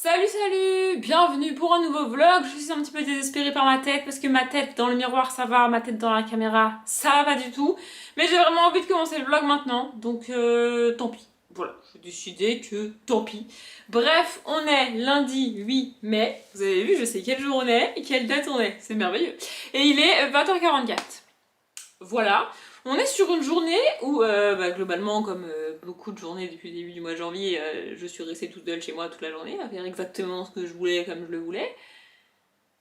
Salut, bienvenue pour un nouveau vlog. Je suis un petit peu désespérée par ma tête parce que ma tête dans le miroir ça va, ma tête dans la caméra ça va pas du tout. Mais j'ai vraiment envie de commencer le vlog maintenant, donc tant pis. Voilà, j'ai décidé que tant pis. Bref, on est lundi 8 mai. Vous avez vu, je sais quel jour on est et quelle date on est. C'est merveilleux. Et il est 20h44. Voilà. On est sur une journée où, globalement, comme beaucoup de journées depuis le début du mois de janvier, je suis restée toute seule chez moi toute la journée, à faire exactement ce que je voulais comme je le voulais.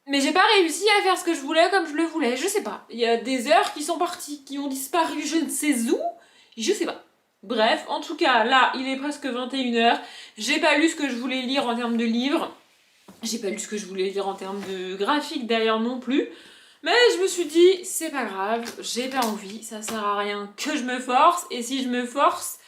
Mais j'ai pas réussi à faire ce que je voulais comme je le voulais, je sais pas. Il y a des heures qui sont parties, qui ont disparu, je ne sais où, je sais pas. Bref, en tout cas, là, il est presque 21h. J'ai pas lu ce que je voulais lire en termes de livres. J'ai pas lu ce que je voulais lire en termes de graphique d'ailleurs non plus. Mais je me suis dit, c'est pas grave, j'ai pas envie, ça sert à rien que je me force, et si je me force,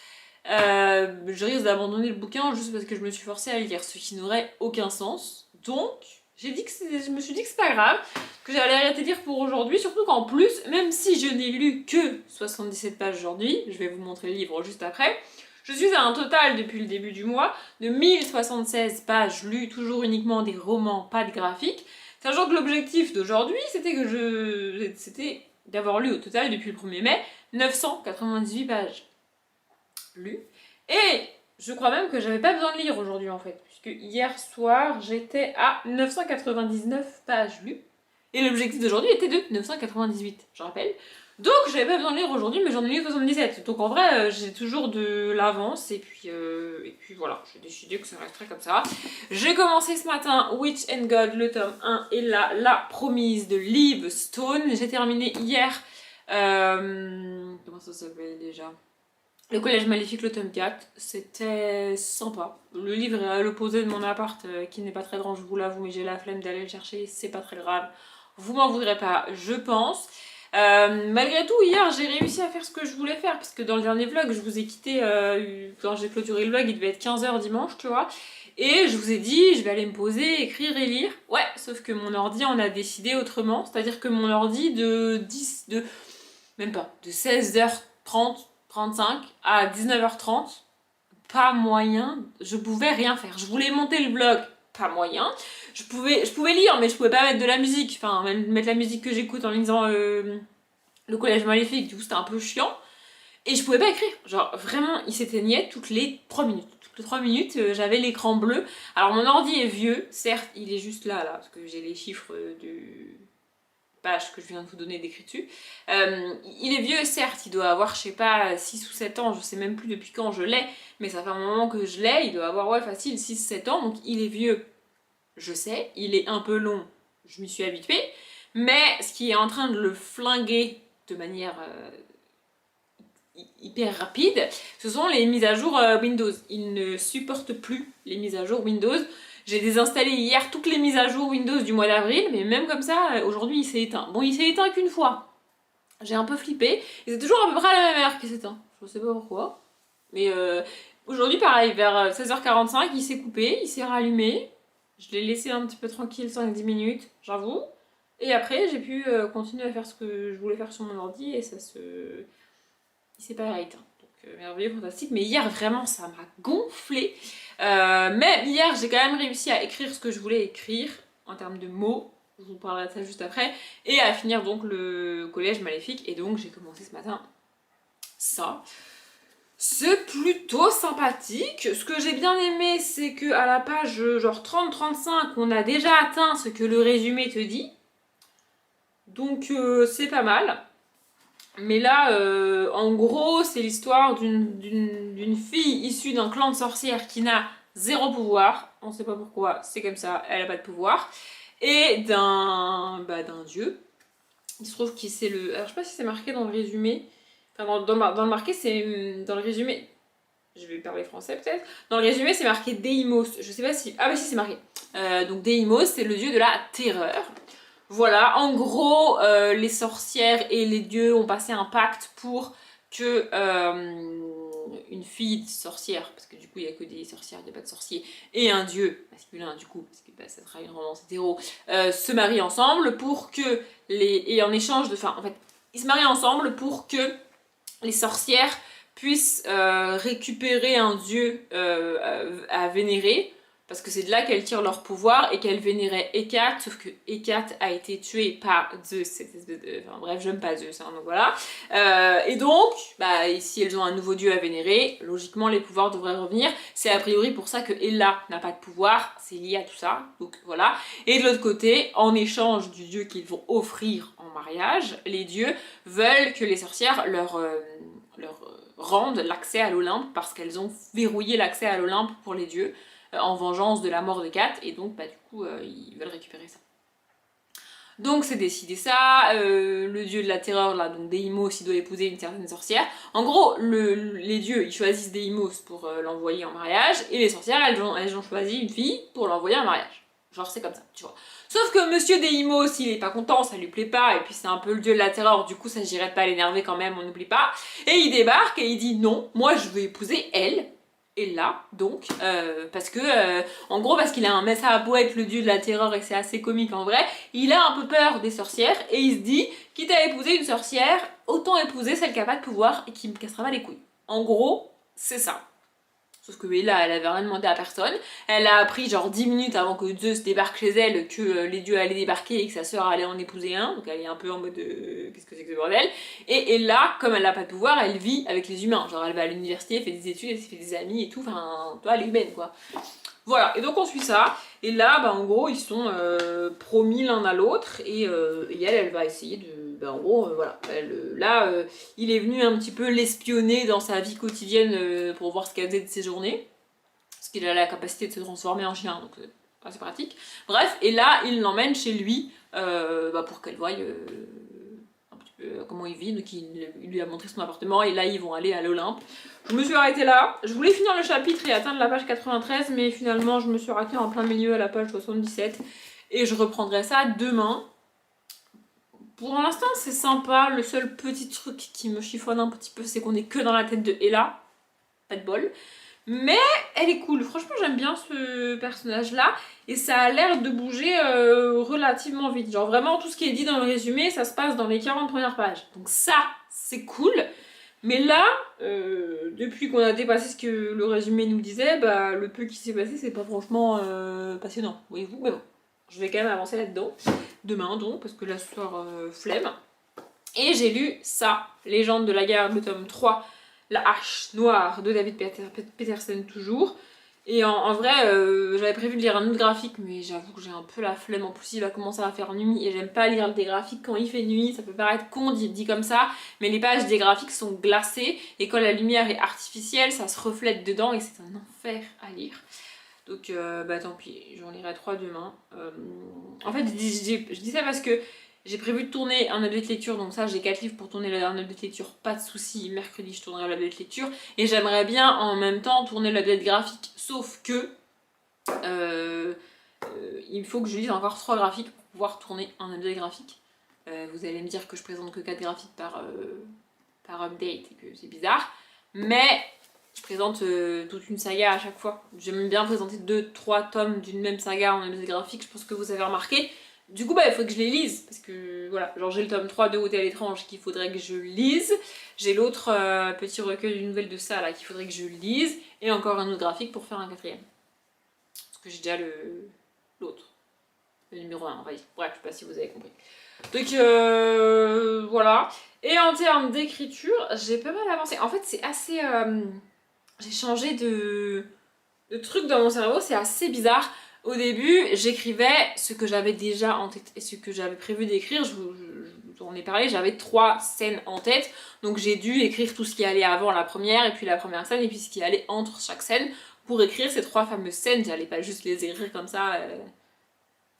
je risque d'abandonner le bouquin juste parce que je me suis forcée à le lire, ce qui n'aurait aucun sens. Donc, je me suis dit que c'est pas grave, que j'allais arrêter de lire pour aujourd'hui, surtout qu'en plus, même si je n'ai lu que 77 pages aujourd'hui, je vais vous montrer le livre juste après, je suis à un total depuis le début du mois de 1076 pages lues, toujours uniquement des romans, pas de graphiques. Sachant que l'objectif d'aujourd'hui, c'était d'avoir lu au total depuis le 1er mai 998 pages lues. Et je crois même que j'avais pas besoin de lire aujourd'hui en fait, puisque hier soir j'étais à 999 pages lues. Et l'objectif d'aujourd'hui était de 998, je rappelle. Donc j'avais pas besoin de lire aujourd'hui, mais j'en ai lu 77. Donc en vrai, j'ai toujours de l'avance, et puis voilà, j'ai décidé que ça resterait comme ça. J'ai commencé ce matin Witch and God, le tome 1, et là, La Promise de Liv Stone. J'ai terminé hier, comment ça s'appelle déjà? Le Collège Maléfique, le tome 4. C'était sympa. Le livre est à l'opposé de mon appart, qui n'est pas très grand, je vous l'avoue, mais j'ai la flemme d'aller le chercher, c'est pas très grave. Vous m'en voudrez pas, je pense. Malgré tout, hier, j'ai réussi à faire ce que je voulais faire, parce que dans le dernier vlog, je vous ai quitté, quand j'ai clôturé le vlog, il devait être 15h dimanche, tu vois. Et je vous ai dit, je vais aller me poser, écrire et lire. Ouais, sauf que mon ordi en a décidé autrement. C'est-à-dire que mon ordi même pas, de 16h30, 35 à 19h30, pas moyen, je pouvais rien faire. Je voulais monter le vlog, pas moyen. Je pouvais lire, mais je pouvais pas mettre de la musique, enfin, mettre la musique que j'écoute en lisant le Collège Maléfique, du coup c'était un peu chiant. Et je pouvais pas écrire, genre vraiment, il s'éteignait toutes les 3 minutes. Toutes les 3 minutes, j'avais l'écran bleu. Alors mon ordi est vieux, certes, il est juste là, parce que j'ai les chiffres de page que je viens de vous donner décrit dessus. Il est vieux, certes, il doit avoir, je sais pas, 6 ou 7 ans, je sais même plus depuis quand je l'ai, mais ça fait un moment que je l'ai, il doit avoir, ouais, facile, 6-7 ans, donc il est vieux, je sais, il est un peu long, je m'y suis habituée, mais ce qui est en train de le flinguer de manière hyper rapide, ce sont les mises à jour Windows. Il ne supporte plus les mises à jour Windows. J'ai désinstallé hier toutes les mises à jour Windows du mois d'avril, mais même comme ça, aujourd'hui il s'est éteint. Bon, il s'est éteint qu'une fois. J'ai un peu flippé, et c'est toujours à peu près à la même heure qu'il s'éteint. Je sais pas pourquoi. Mais aujourd'hui, pareil, vers 16h45, il s'est coupé, il s'est rallumé. Je l'ai laissé un petit peu tranquille 5-10 minutes, j'avoue. Et après, j'ai pu continuer à faire ce que je voulais faire sur mon ordi, et il s'est pas éteint. Donc merveilleux, fantastique. Mais hier, vraiment, ça m'a gonflé. Mais hier, j'ai quand même réussi à écrire ce que je voulais écrire en termes de mots. Je vous parlerai de ça juste après. Et à finir donc le Collège Maléfique. Et donc, j'ai commencé ce matin ça. C'est plutôt sympathique. Ce que j'ai bien aimé, c'est que à la page genre 30-35, on a déjà atteint ce que le résumé te dit. Donc c'est pas mal. Mais là, en gros, c'est l'histoire d'une fille issue d'un clan de sorcières qui n'a zéro pouvoir. On sait pas pourquoi, c'est comme ça, elle a pas de pouvoir. Et d'un dieu. Il se trouve que c'est le... Alors je sais pas si c'est marqué dans le résumé. Enfin, dans le marqué, c'est... Dans le résumé... Je vais parler français peut-être. Dans le résumé, c'est marqué Deimos. Je sais pas si... Ah bah si, c'est marqué. Donc Deimos, c'est le dieu de la terreur. Voilà, en gros, les sorcières et les dieux ont passé un pacte pour que une fille sorcière, parce que du coup il n'y a que des sorcières, il n'y a pas de sorciers, et un dieu masculin du coup, parce que ça sera une romance hétéro, se marient ensemble pour que et en échange de... Enfin, en fait, ils se marient ensemble pour que les sorcières puissent récupérer un dieu à vénérer, parce que c'est de là qu'elles tirent leur pouvoir et qu'elles vénéraient Hécate, sauf que Hécate a été tuée par Zeus, cette espèce de... Enfin bref, j'aime pas Zeus, hein, donc voilà. Et donc, bah, si elles ont un nouveau dieu à vénérer, logiquement les pouvoirs devraient revenir. C'est a priori pour ça que Hela n'a pas de pouvoir, c'est lié à tout ça, donc voilà. Et de l'autre côté, en échange du dieu qu'ils vont offrir en mariage, les dieux veulent que les sorcières leur rendent l'accès à l'Olympe parce qu'elles ont verrouillé l'accès à l'Olympe pour les dieux en vengeance de la mort de Kat, et donc bah, du coup ils veulent récupérer ça. Donc c'est décidé ça, le dieu de la terreur là, donc Deimos, il doit épouser une certaine sorcière. En gros, les dieux ils choisissent Deimos pour l'envoyer en mariage, et les sorcières elles ont choisi une fille pour l'envoyer en mariage. Genre c'est comme ça, tu vois. Sauf que monsieur Deimos, il est pas content, ça lui plaît pas, et puis c'est un peu le dieu de la terreur, du coup ça n'irait pas l'énerver quand même, on n'oublie pas. Et il débarque et il dit non, moi je veux épouser elle. Et là, donc, parce que, en gros, parce qu'il a un mess à beau être le dieu de la terreur et que c'est assez comique en vrai, il a un peu peur des sorcières et il se dit, quitte à épouser une sorcière, autant épouser celle qui a pas de pouvoir et qui me cassera pas les couilles. En gros, c'est ça. Sauf que là, elle avait rien demandé à personne. Elle a appris genre 10 minutes avant que Zeus débarque chez elle que les dieux allaient débarquer et que sa sœur allait en épouser un. Donc elle est un peu en mode qu'est-ce que c'est que ce bordel. Et là, comme elle n'a pas de pouvoir, elle vit avec les humains. Genre elle va à l'université, elle fait des études, elle se fait des amis et tout. Enfin, toi, elle est humaine quoi. Voilà, et donc on suit ça, et là, bah, en gros, ils sont promis l'un à l'autre, et elle va essayer de... Bah, en gros, voilà, il est venu un petit peu l'espionner dans sa vie quotidienne pour voir ce qu'elle faisait de ses journées, parce qu'il a la capacité de se transformer en chien, donc c'est pratique. Bref, et là, il l'emmène chez lui pour qu'elle voie un petit peu comment il vit, donc il lui a montré son appartement, et là, ils vont aller à l'Olympe. Je me suis arrêtée là, je voulais finir le chapitre et atteindre la page 93, mais finalement je me suis arrêtée en plein milieu à la page 77 et je reprendrai ça demain. Pour l'instant c'est sympa, le seul petit truc qui me chiffonne un petit peu c'est qu'on est que dans la tête de Hela, pas de bol. Mais elle est cool, franchement j'aime bien ce personnage là et ça a l'air de bouger relativement vite. Genre vraiment tout ce qui est dit dans le résumé ça se passe dans les 40 premières pages. Donc ça c'est cool. Mais là, depuis qu'on a dépassé ce que le résumé nous disait, bah, le peu qui s'est passé, c'est pas franchement passionnant, voyez-vous. Mais bon, je vais quand même avancer là-dedans, demain donc, parce que là ce soir, flemme. Et j'ai lu ça, Légende de la garde, le tome 3, La hache noire de David Petersen toujours. Et en vrai, j'avais prévu de lire un autre graphique, mais j'avoue que j'ai un peu la flemme. En plus, il va commencer à faire nuit et j'aime pas lire des graphiques quand il fait nuit. Ça peut paraître con dit comme ça, mais les pages des graphiques sont glacées et quand la lumière est artificielle, ça se reflète dedans et c'est un enfer à lire. Donc, bah tant pis, j'en lirai 3 demain. En fait, je dis ça parce que j'ai prévu de tourner un update lecture, donc ça j'ai 4 livres pour tourner un update lecture, pas de soucis, mercredi je tournerai l'update lecture, et j'aimerais bien en même temps tourner l'update graphique, sauf que il faut que je lise encore 3 graphiques pour pouvoir tourner un update graphique. Vous allez me dire que je présente que 4 graphiques par update et que c'est bizarre, mais je présente toute une saga à chaque fois. J'aime bien présenter 2-3 tomes d'une même saga en update graphique, je pense que vous avez remarqué. Du coup, bah, il faut que je les lise, parce que voilà, genre j'ai le tome 3 de Hôtel étrange qu'il faudrait que je lise, j'ai l'autre petit recueil de nouvelles de ça là qu'il faudrait que je lise, et encore un autre graphique pour faire un 4ème. Parce que j'ai déjà l'autre, le numéro 1, on va dire. Bref, je sais pas si vous avez compris. Donc voilà. Et en termes d'écriture, j'ai pas mal avancé. En fait, c'est assez... j'ai changé de truc dans mon cerveau, c'est assez bizarre. Au début, j'écrivais ce que j'avais déjà en tête et ce que j'avais prévu d'écrire. Je vous en ai parlé, j'avais 3 scènes en tête. Donc j'ai dû écrire tout ce qui allait avant la première, et puis la première scène, et puis ce qui allait entre chaque scène pour écrire ces 3 fameuses scènes. J'allais pas juste les écrire comme ça,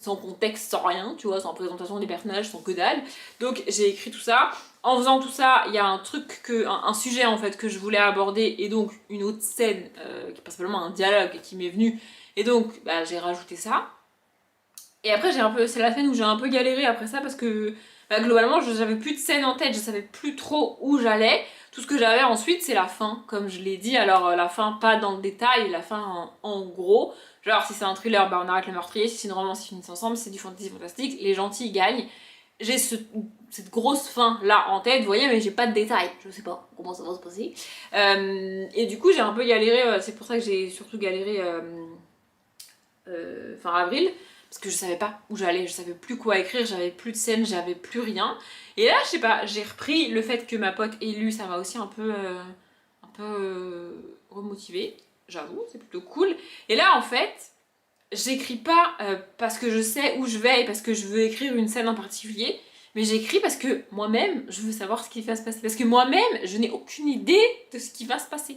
sans contexte, sans rien, tu vois, sans présentation des personnages, sans que dalle. Donc j'ai écrit tout ça. En faisant tout ça, il y a un sujet en fait que je voulais aborder, et donc une autre scène, qui est principalement un dialogue qui m'est venu. Et donc, bah, j'ai rajouté ça. Et après, c'est la scène où j'ai un peu galéré après ça parce que bah, globalement, j'avais plus de scène en tête, je savais plus trop où j'allais. Tout ce que j'avais ensuite, c'est la fin, comme je l'ai dit. Alors, la fin, pas dans le détail, la fin en gros. Genre, si c'est un thriller, bah, on arrête le meurtrier. Si c'est une romance, ils finissent ensemble. Si c'est du fantasy fantastique, les gentils gagnent. J'ai cette grosse fin là en tête, vous voyez, mais j'ai pas de détails. Je sais pas comment ça va se passer. Et du coup, j'ai un peu galéré. C'est pour ça que j'ai surtout galéré fin avril, parce que je savais pas où j'allais, je savais plus quoi écrire, j'avais plus de scènes, j'avais plus rien. Et là, je sais pas, j'ai repris le fait que ma pote ait lu, ça m'a aussi un peu remotivée, j'avoue, c'est plutôt cool. Et là, en fait, j'écris pas parce que je sais où je vais et parce que je veux écrire une scène en particulier, mais j'écris parce que moi-même, je veux savoir ce qui va se passer. Parce que moi-même, je n'ai aucune idée de ce qui va se passer.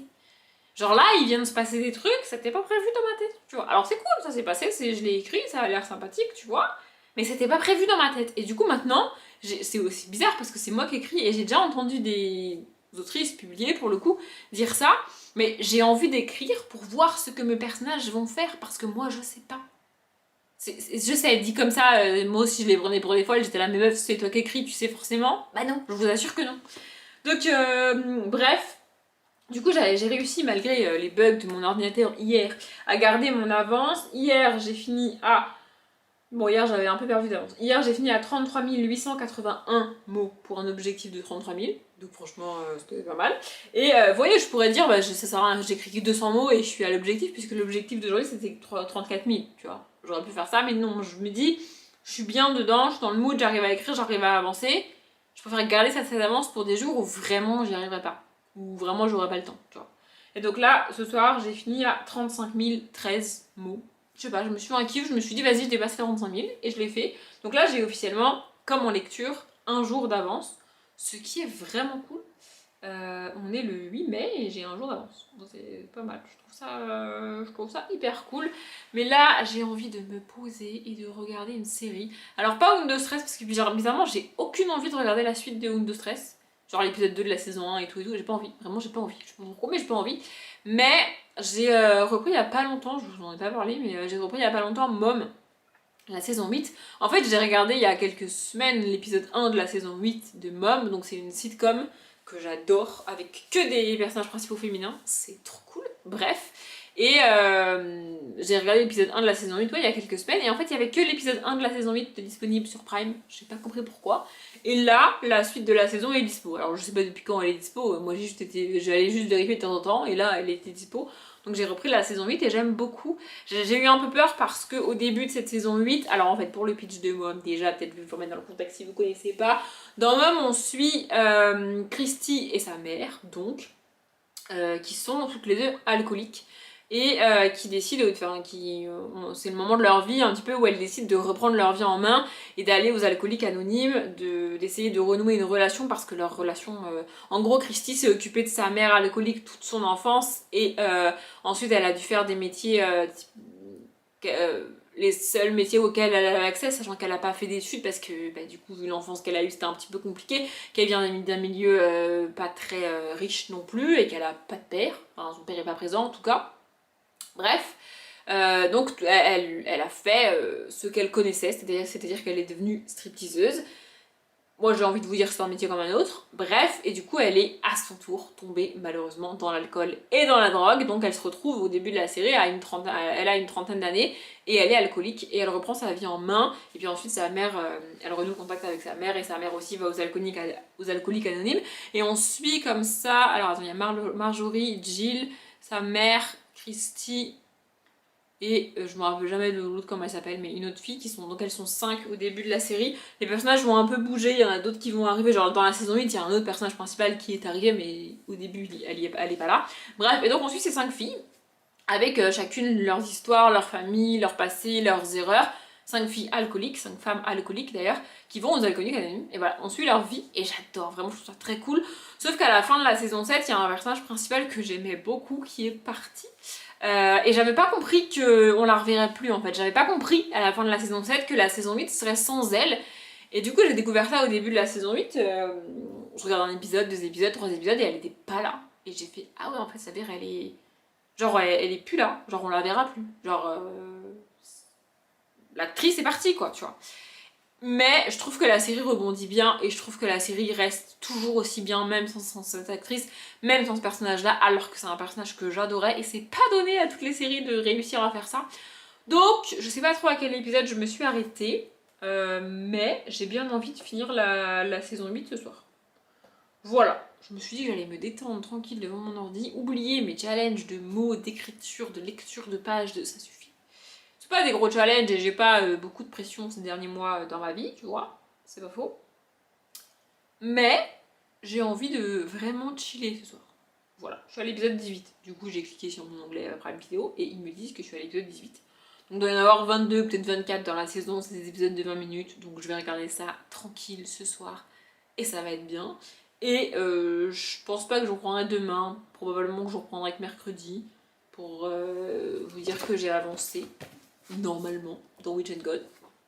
Genre là, il vient de se passer des trucs, c'était pas prévu dans ma tête, tu vois. Alors c'est cool, ça s'est passé, je l'ai écrit, ça a l'air sympathique, tu vois. Mais c'était pas prévu dans ma tête. Et du coup, maintenant, c'est aussi bizarre parce que c'est moi qui écris et j'ai déjà entendu des autrices publiées, pour le coup, dire ça. Mais j'ai envie d'écrire pour voir ce que mes personnages vont faire parce que moi, je sais pas. Je sais, dit comme ça, moi aussi je les prenais pour des folles, j'étais là, mais meuf, c'est toi qui écris, tu sais forcément. Bah non, je vous assure que non. Donc, bref. Du coup, j'ai réussi, malgré les bugs de mon ordinateur hier, à garder mon avance. Hier, j'ai fini à... Bon, hier, j'avais un peu perdu d'avance. Hier, j'ai fini à 33 881 mots pour un objectif de 33 000. Donc, franchement, c'était pas mal. Et vous voyez, je pourrais dire, bah, ça sert à rien, j'écris que 200 mots et je suis à l'objectif, puisque l'objectif d'aujourd'hui, c'était 34 000, tu vois. J'aurais pu faire ça, mais non, je me dis, je suis bien dedans, je suis dans le mood, j'arrive à écrire, j'arrive à avancer. Je préfère garder cette avance pour des jours où vraiment j'y arriverai pas. Où vraiment j'aurais pas le temps, tu vois. Et donc là, ce soir, j'ai fini à 35 013 mots. Je sais pas, je me suis fait un kiff, je me suis dit vas-y, je dépasse 45 000 et je l'ai fait. Donc là, j'ai officiellement, comme en lecture, un jour d'avance, ce qui est vraiment cool. On est le 8 mai et j'ai un jour d'avance. Donc c'est pas mal. Je trouve ça hyper cool. Mais là, j'ai envie de me poser et de regarder une série. Alors, pas Undo Stress, parce que bizarrement, j'ai aucune envie de regarder la suite de Undo Stress. Genre l'épisode 2 de la saison 1 et tout, j'ai pas envie. Vraiment, j'ai pas envie. Je sais pas pourquoi, mais j'ai pas envie. Mais j'ai repris il y a pas longtemps, je vous en ai pas parlé, mais j'ai repris il y a pas longtemps Mom, la saison 8. En fait, j'ai regardé il y a quelques semaines l'épisode 1 de la saison 8 de Mom, donc c'est une sitcom que j'adore, avec que des personnages principaux féminins, c'est trop cool, bref. Et j'ai regardé l'épisode 1 de la saison 8 ouais, il y a quelques semaines, et en fait il y avait que l'épisode 1 de la saison 8 disponible sur Prime, j'ai pas compris pourquoi. Et là, la suite de la saison est dispo. Alors je sais pas depuis quand elle est dispo, moi j'allais juste vérifier de temps en temps, et là elle était dispo. Donc j'ai repris la saison 8 et j'aime beaucoup. J'ai eu un peu peur parce que au début de cette saison 8, alors en fait pour le pitch de Mom, déjà peut-être je vais vous remettre dans le contexte si vous connaissez pas. Dans Mom on suit Christy et sa mère, donc, qui sont toutes les deux alcooliques. Et qui décident, c'est le moment de leur vie un petit peu où elles décident de reprendre leur vie en main et d'aller aux alcooliques anonymes, d'essayer de renouer une relation parce que leur relation... En gros, Christy s'est occupée de sa mère alcoolique toute son enfance et ensuite elle a dû faire des métiers... les seuls métiers auxquels elle a accès, sachant qu'elle n'a pas fait d'études parce que bah, du coup vu l'enfance qu'elle a eue c'était un petit peu compliqué, qu'elle vient d'un milieu pas très riche non plus et qu'elle a pas de père, enfin son père est pas présent en tout cas. Bref, donc elle a fait ce qu'elle connaissait, c'est-à-dire qu'elle est devenue stripteaseuse. Moi j'ai envie de vous dire que c'est un métier comme un autre. Bref, et du coup elle est à son tour tombée malheureusement dans l'alcool et dans la drogue. Donc elle se retrouve au début de la série, elle a une trentaine d'années et elle est alcoolique et elle reprend sa vie en main. Et puis ensuite sa mère, elle renoue contact avec sa mère et sa mère aussi va aux alcooliques anonymes. Et on suit comme ça, alors attends, il y a Marjorie, Jill, sa mère, Christy et je me rappelle jamais de l'autre comment elle s'appelle, mais une autre fille donc elles sont 5 au début de la série. Les personnages vont un peu bouger, il y en a d'autres qui vont arriver, genre dans la saison 8 il y a un autre personnage principal qui est arrivé mais au début elle est pas là. Bref, et donc on suit ces 5 filles avec chacune leurs histoires, leur famille, leur passé, leurs erreurs. 5 filles alcooliques, 5 femmes alcooliques d'ailleurs, qui vont aux alcooliques anonymes, et voilà, on suit leur vie, et j'adore, vraiment je trouve ça très cool. Sauf qu'à la fin de la saison 7, il y a un personnage principal que j'aimais beaucoup qui est parti. Et j'avais pas compris qu'on la reverrait plus en fait, j'avais pas compris à la fin de la saison 7 que la saison 8 serait sans elle. Et du coup j'ai découvert ça au début de la saison 8, je regarde un épisode, 2 épisodes, 3 épisodes et elle était pas là. Et j'ai fait ah ouais en fait sa mère elle est... Genre elle est plus là, genre on la verra plus. Genre l'actrice est partie quoi, tu vois. Mais je trouve que la série rebondit bien et je trouve que la série reste toujours aussi bien, même sans cette actrice, même sans ce personnage-là, alors que c'est un personnage que j'adorais et c'est pas donné à toutes les séries de réussir à faire ça. Donc, je sais pas trop à quel épisode je me suis arrêtée, mais j'ai bien envie de finir la saison 8 ce soir. Voilà, je me suis dit que j'allais me détendre tranquille devant mon ordi, oublier mes challenges de mots, d'écriture, de lecture de pages, ça suffit. C'est pas des gros challenges et j'ai pas beaucoup de pression ces derniers mois dans ma vie, tu vois, c'est pas faux. Mais j'ai envie de vraiment chiller ce soir. Voilà, je suis à l'épisode 18. Du coup, j'ai cliqué sur mon onglet Prime Vidéo et ils me disent que je suis à l'épisode 18. Donc, il doit y en avoir 22, peut-être 24 dans la saison. C'est des épisodes de 20 minutes. Donc, je vais regarder ça tranquille ce soir et ça va être bien. Et je pense pas que je reprendrai demain. Probablement que je reprendrai que mercredi pour vous dire que j'ai avancé normalement dans Witch and God.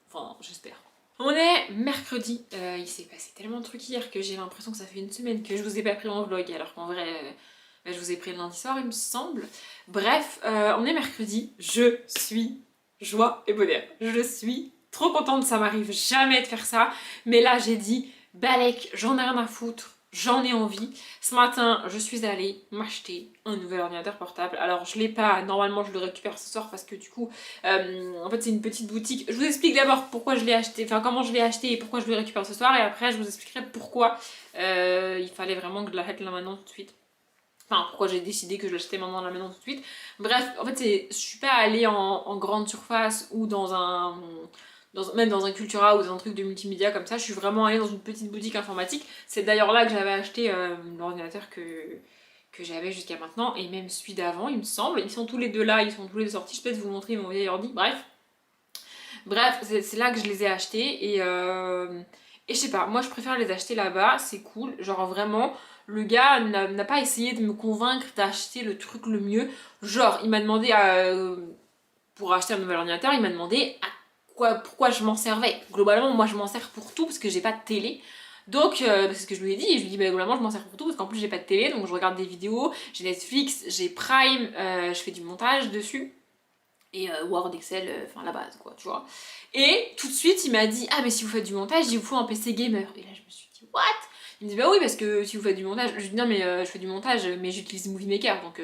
Enfin, j'espère. On est mercredi, il s'est passé tellement de trucs hier que j'ai l'impression que ça fait une semaine que je vous ai pas pris en vlog, alors qu'en vrai, je vous ai pris le lundi soir il me semble. Bref, on est mercredi, je suis joie et bonheur. Je suis trop contente, ça m'arrive jamais de faire ça, mais là j'ai dit, balèque, j'en ai rien à foutre. J'en ai envie. Ce matin, je suis allée m'acheter un nouvel ordinateur portable. Alors, je l'ai pas. Normalement, je le récupère ce soir parce que du coup, en fait, c'est une petite boutique. Je vous explique d'abord pourquoi je l'ai acheté, enfin comment je l'ai acheté et pourquoi je le récupère ce soir. Et après, je vous expliquerai pourquoi il fallait vraiment que je l'achète là maintenant tout de suite. Enfin, pourquoi j'ai décidé que je l'achetais maintenant là maintenant tout de suite. Bref, en fait, je suis pas allée en grande surface ou même dans un Cultura ou dans un truc de multimédia comme ça, je suis vraiment allée dans une petite boutique informatique. C'est d'ailleurs là que j'avais acheté l'ordinateur que j'avais jusqu'à maintenant, et même celui d'avant, il me semble. Ils sont tous les deux là, ils sont tous les deux sortis. Je peux peut-être vous montrer mon vieil ordi, bref, c'est là que je les ai achetés, et je sais pas, moi je préfère les acheter là-bas, c'est cool. Genre vraiment, le gars n'a pas essayé de me convaincre d'acheter le truc le mieux. Genre, il m'a demandé pour acheter un nouvel ordinateur, il m'a demandé pourquoi je m'en servais. Globalement, moi je m'en sers pour tout parce que j'ai pas de télé. Donc, c'est ce que je lui ai dit, et je lui ai dit, bah, globalement, je m'en sers pour tout parce qu'en plus, j'ai pas de télé, donc je regarde des vidéos, j'ai Netflix, j'ai Prime, je fais du montage dessus, et Word, Excel, enfin la base, quoi, tu vois. Et tout de suite, il m'a dit, ah, mais si vous faites du montage, il vous faut un PC gamer. Et là, je me suis dit, what? Il me dit, bah oui, parce que si vous faites du montage, je lui dis, non, mais je fais du montage, mais j'utilise Movie Maker, donc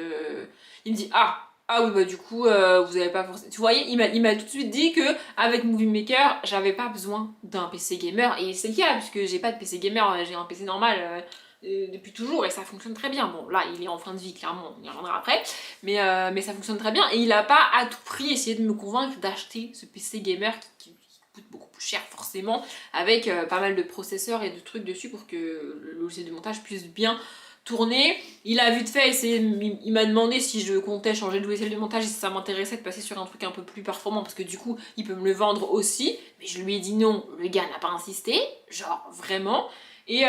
il me dit, ah oui, bah du coup, vous avez pas forcément. Tu voyais, il m'a tout de suite dit que avec Movie Maker, j'avais pas besoin d'un PC gamer. Et c'est le cas, puisque j'ai pas de PC gamer, j'ai un PC normal depuis toujours et ça fonctionne très bien. Bon, là, il est en fin de vie, clairement, on y reviendra après. Mais ça fonctionne très bien. Et il a pas à tout prix essayé de me convaincre d'acheter ce PC gamer qui coûte beaucoup plus cher, forcément, avec pas mal de processeurs et de trucs dessus pour que le logiciel de montage puisse bien tourner. Il a vite fait il m'a demandé si je comptais changer de logiciel de montage et si ça m'intéressait de passer sur un truc un peu plus performant parce que du coup il peut me le vendre aussi, mais je lui ai dit non, le gars n'a pas insisté, genre vraiment. Et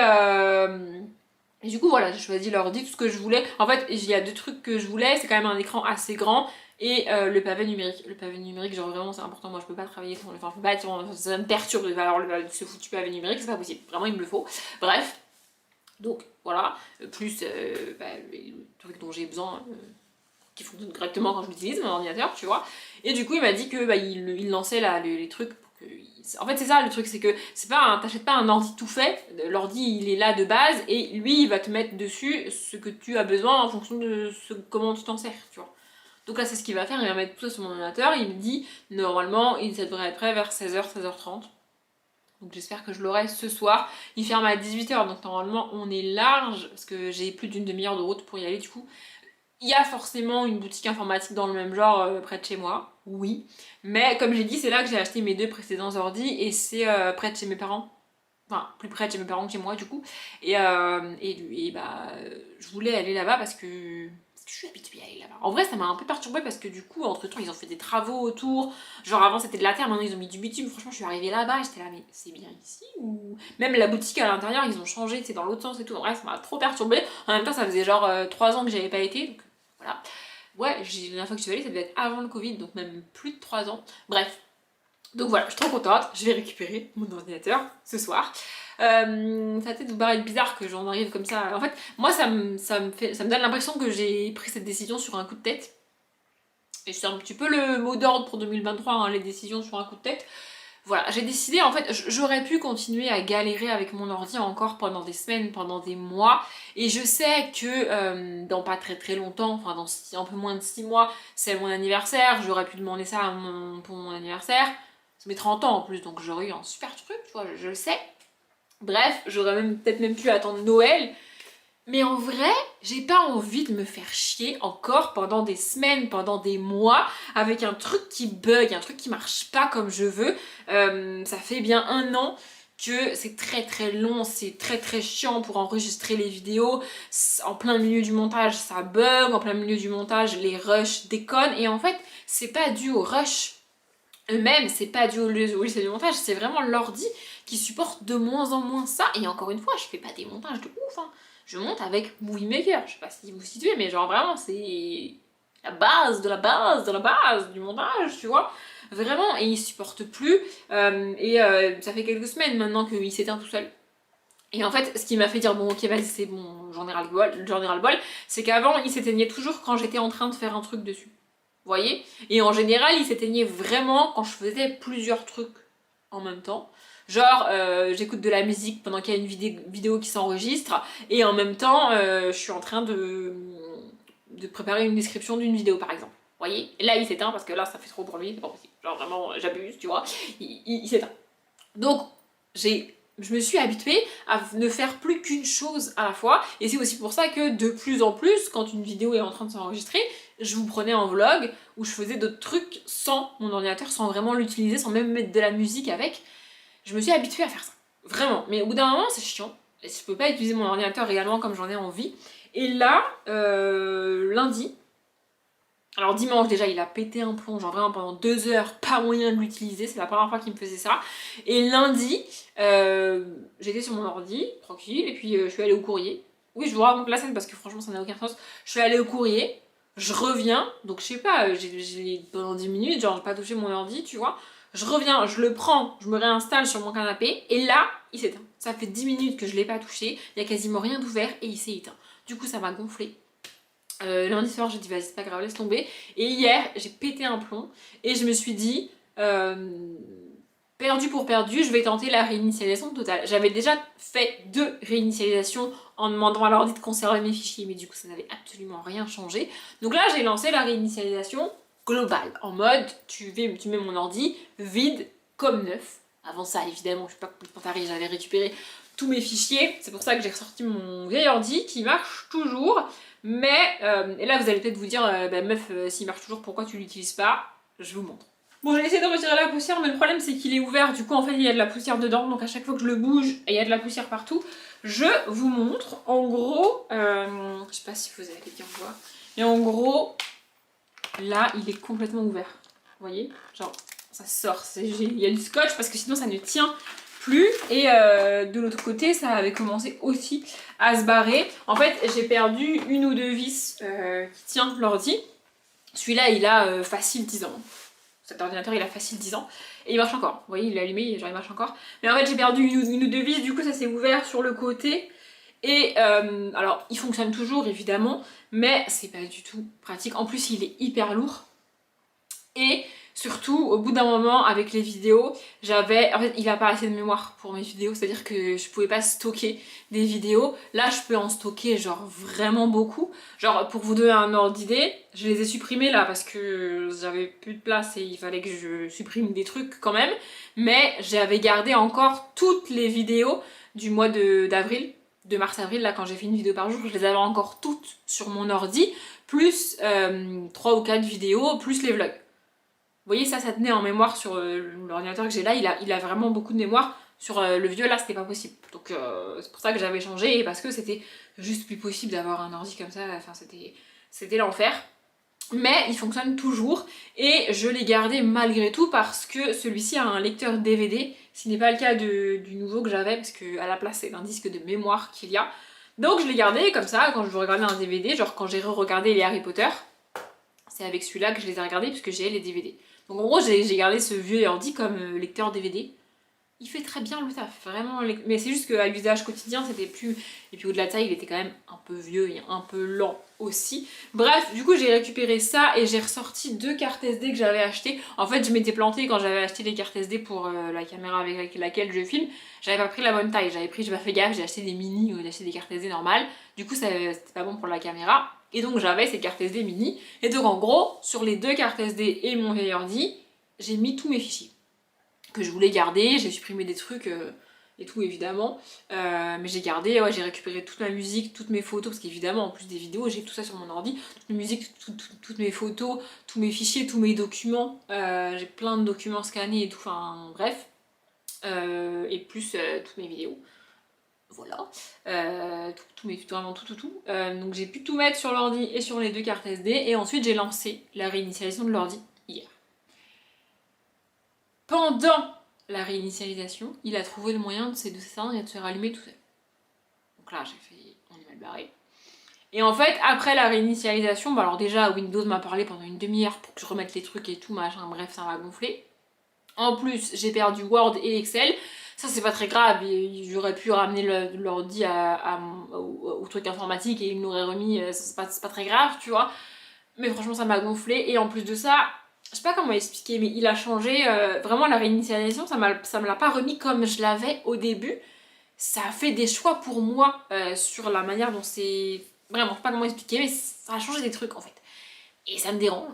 du coup voilà, j'ai choisi l'ordi, tout ce que je voulais. En fait, il y a deux trucs que je voulais, c'est quand même un écran assez grand et le pavé numérique. Le pavé numérique, genre vraiment c'est important, moi je peux pas travailler sans le, enfin je peux pas être, ça me perturbe de avoir ce foutu pavé numérique, c'est pas possible, vraiment il me le faut. Bref. Donc voilà, plus les trucs dont j'ai besoin qui fonctionnent correctement quand je l'utilise, mon ordinateur, tu vois. Et du coup, il m'a dit que il lançait là les trucs pour que. En fait, c'est ça le truc, c'est que c'est pas t'achètes pas un ordi tout fait, l'ordi il est là de base et lui il va te mettre dessus ce que tu as besoin en fonction de comment tu t'en sers, tu vois. Donc là, c'est ce qu'il va faire, il va mettre tout ça sur mon ordinateur, il me dit normalement, ça devrait être prêt vers 16h, 16h30. Donc j'espère que je l'aurai ce soir. Il ferme à 18h, donc normalement on est large, parce que j'ai plus d'une demi-heure de route pour y aller du coup. Il y a forcément une boutique informatique dans le même genre près de chez moi, oui. Mais comme j'ai dit, c'est là que j'ai acheté mes deux précédents ordi et c'est près de chez mes parents. Enfin, plus près de chez mes parents que chez moi du coup. Je voulais aller là-bas parce que je suis habituée à aller là-bas. En vrai, ça m'a un peu perturbée parce que du coup, entre temps, ils ont fait des travaux autour. Genre avant, c'était de la terre, maintenant ils ont mis du bitume. Franchement, je suis arrivée là-bas et j'étais là, mais c'est bien ici ou. Même la boutique à l'intérieur, ils ont changé, c'est dans l'autre sens et tout. En vrai, ça m'a trop perturbée. En même temps, ça faisait genre 3 ans que j'avais pas été, donc voilà. Ouais, la dernière fois que je suis allée, ça devait être avant le Covid, donc même plus de 3 ans. Bref. Donc voilà, je suis trop contente, je vais récupérer mon ordinateur ce soir. Ça va peut-être vous paraître bizarre que j'en arrive comme ça. En fait, moi ça me donne l'impression que j'ai pris cette décision sur un coup de tête. Et c'est un petit peu le mot d'ordre pour 2023, hein, les décisions sur un coup de tête. Voilà, j'ai décidé, en fait, j'aurais pu continuer à galérer avec mon ordi encore pendant des semaines, pendant des mois. Et je sais que dans pas très très longtemps, enfin dans un peu moins de 6 mois, c'est mon anniversaire. J'aurais pu demander ça pour mon anniversaire. C'est mes 30 ans en plus, donc j'aurais eu un super truc, tu vois, je le sais. Bref, j'aurais peut-être même pu attendre Noël. Mais en vrai, j'ai pas envie de me faire chier encore pendant des semaines, pendant des mois, avec un truc qui bug, un truc qui marche pas comme je veux. Ça fait bien 1 an que c'est très très long, c'est très très chiant pour enregistrer les vidéos. En plein milieu du montage, ça bug, en plein milieu du montage, les rushs déconnent. Et en fait, c'est pas dû aux rushs eux-mêmes, c'est pas dû au logiciel du montage, c'est vraiment l'ordi qui supporte de moins en moins ça. Et encore une fois, je fais pas des montages de ouf, hein. Je monte avec Movie Maker, je sais pas si vous situez, mais genre vraiment, c'est la base de la base de la base du montage, tu vois. Vraiment, et il supporte plus. Ça fait quelques semaines maintenant qu'il s'éteint tout seul. Et en fait, ce qui m'a fait dire, bon, ok, vas-y, c'est bon, j'en ai ras-le-bol, c'est qu'avant, il s'éteignait toujours quand j'étais en train de faire un truc dessus. Vous voyez? Et en général, il s'éteignait vraiment quand je faisais plusieurs trucs en même temps. Genre, j'écoute de la musique pendant qu'il y a une vidéo qui s'enregistre, et en même temps, je suis en train de préparer une description d'une vidéo, par exemple. Vous voyez? Et là, il s'éteint parce que là, ça fait trop pour lui, c'est pas possible. Genre, vraiment, j'abuse, tu vois. Il s'éteint. Donc, je me suis habituée à ne faire plus qu'une chose à la fois, et c'est aussi pour ça que de plus en plus, quand une vidéo est en train de s'enregistrer, je vous prenais en vlog où je faisais d'autres trucs sans mon ordinateur, sans vraiment l'utiliser, sans même mettre de la musique avec. Je me suis habituée à faire ça, vraiment. Mais au bout d'un moment, c'est chiant. Et je peux pas utiliser mon ordinateur réellement comme j'en ai envie. Et là, lundi, alors dimanche déjà il a pété un plomb, genre vraiment pendant 2 heures, pas moyen de l'utiliser, c'est la première fois qu'il me faisait ça. Et lundi, j'étais sur mon ordi, tranquille, et puis je suis allée au courrier. Oui, je vous raconte la scène parce que franchement ça n'a aucun sens. Je suis allée au courrier, je reviens, donc je sais pas, pendant 10 minutes, genre j'ai pas touché mon ordi, tu vois. Je reviens, je le prends, je me réinstalle sur mon canapé, et là, il s'éteint. Ça fait 10 minutes que je l'ai pas touché, il y a quasiment rien d'ouvert, et il s'est éteint. Du coup ça m'a gonflé. Lundi soir, j'ai dit vas-y, c'est pas grave, laisse tomber. Et hier, j'ai pété un plomb et je me suis dit, perdu pour perdu, je vais tenter la réinitialisation totale. J'avais déjà fait 2 réinitialisations en demandant à l'ordi de conserver mes fichiers, mais du coup, ça n'avait absolument rien changé. Donc là, j'ai lancé la réinitialisation globale, en mode, tu mets mon ordi vide comme neuf. Avant ça, évidemment, je suis pas complètement tarée, j'avais récupéré tous mes fichiers. C'est pour ça que j'ai ressorti mon vieil ordi qui marche toujours. Mais, et là vous allez peut-être vous dire, bah, meuf, s'il marche toujours, pourquoi tu l'utilises pas? Je vous montre. Bon, j'ai essayé de retirer la poussière, mais le problème c'est qu'il est ouvert, du coup en fait il y a de la poussière dedans, donc à chaque fois que je le bouge, il y a de la poussière partout. Je vous montre, en gros, je sais pas si vous allez bien voir, mais en gros, là il est complètement ouvert. Vous voyez? Genre, ça sort, il y a du scotch parce que sinon ça ne tient plus, et de l'autre côté ça avait commencé aussi à se barrer. En fait j'ai perdu 1 ou 2 vis qui tient l'ordi. Celui-là il a facile 10 ans. Cet ordinateur il a facile 10 ans et il marche encore. Vous voyez, il est allumé, genre il marche encore. Mais en fait j'ai perdu 1 ou 2 vis, du coup ça s'est ouvert sur le côté. Et alors il fonctionne toujours évidemment, mais c'est pas du tout pratique. En plus il est hyper lourd. Et surtout, au bout d'un moment, avec les vidéos, en fait, il a pas assez de mémoire pour mes vidéos, c'est-à-dire que je pouvais pas stocker des vidéos. Là, je peux en stocker, genre, vraiment beaucoup. Genre, pour vous donner un ordre d'idée, je les ai supprimés là, parce que j'avais plus de place et il fallait que je supprime des trucs quand même. Mais j'avais gardé encore toutes les vidéos du mois d'avril, de mars-avril, là, quand j'ai fait une vidéo par jour, je les avais encore toutes sur mon ordi, plus 3 ou 4 vidéos, plus les vlogs. Vous voyez, ça tenait en mémoire sur l'ordinateur que j'ai là, il a vraiment beaucoup de mémoire. Sur le vieux, là, c'était pas possible. Donc c'est pour ça que j'avais changé, et parce que c'était juste plus possible d'avoir un ordi comme ça, enfin c'était l'enfer. Mais il fonctionne toujours, et je l'ai gardé malgré tout parce que celui-ci a un lecteur DVD, ce n'est pas le cas du nouveau que j'avais, parce qu'à la place c'est un disque de mémoire qu'il y a. Donc je l'ai gardé comme ça, quand je veux regarder un DVD, genre quand j'ai re-regardé les Harry Potter, c'est avec celui-là que je les ai regardés puisque j'ai les DVD. Donc en gros, j'ai gardé ce vieux ordi comme lecteur DVD. Il fait très bien le taf, vraiment. Mais c'est juste qu'à l'usage quotidien, c'était plus... Et puis au-delà de ça, il était quand même un peu vieux et un peu lent aussi. Bref, du coup, j'ai récupéré ça et j'ai ressorti 2 cartes SD que j'avais achetées. En fait, je m'étais plantée quand j'avais acheté les cartes SD pour la caméra avec laquelle je filme. J'avais pas pris la bonne taille, j'ai pas fait gaffe, j'ai acheté des mini, j'ai acheté des cartes SD normales. Du coup, c'était pas bon pour la caméra. Et donc, j'avais ces cartes SD mini. Et donc, en gros, sur les 2 cartes SD et mon vieil ordi, j'ai mis tous mes fichiers que je voulais garder, j'ai supprimé des trucs et tout évidemment. Mais j'ai gardé, ouais, j'ai récupéré toute ma musique, toutes mes photos, parce qu'évidemment en plus des vidéos j'ai tout ça sur mon ordi, toute mes musiques, toutes mes photos, tous mes fichiers, tous mes documents, j'ai plein de documents scannés et tout, enfin bref, et plus toutes mes vidéos. Voilà, vraiment tout. Donc j'ai pu tout mettre sur l'ordi et sur les 2 cartes SD, et ensuite j'ai lancé la réinitialisation de l'ordi hier. Pendant la réinitialisation, il a trouvé le moyen de s'éteindre et de se rallumer tout seul. Donc là j'ai fait, on est mal barré. Et en fait, après la réinitialisation, bah alors déjà Windows m'a parlé pendant une demi-heure pour que je remette les trucs et tout, machin, bref, ça m'a gonflé. En plus, j'ai perdu Word et Excel. Ça, c'est pas très grave. J'aurais pu ramener l'ordi au truc informatique et il me l'aurait remis. C'est pas très grave, tu vois. Mais franchement, ça m'a gonflé. Et en plus de ça, je sais pas comment expliquer, mais il a changé. Vraiment, la réinitialisation, ça me l'a pas remis comme je l'avais au début. Ça a fait des choix pour moi sur la manière dont c'est. Vraiment, je sais pas comment expliquer, mais ça a changé des trucs en fait. Et ça me dérange.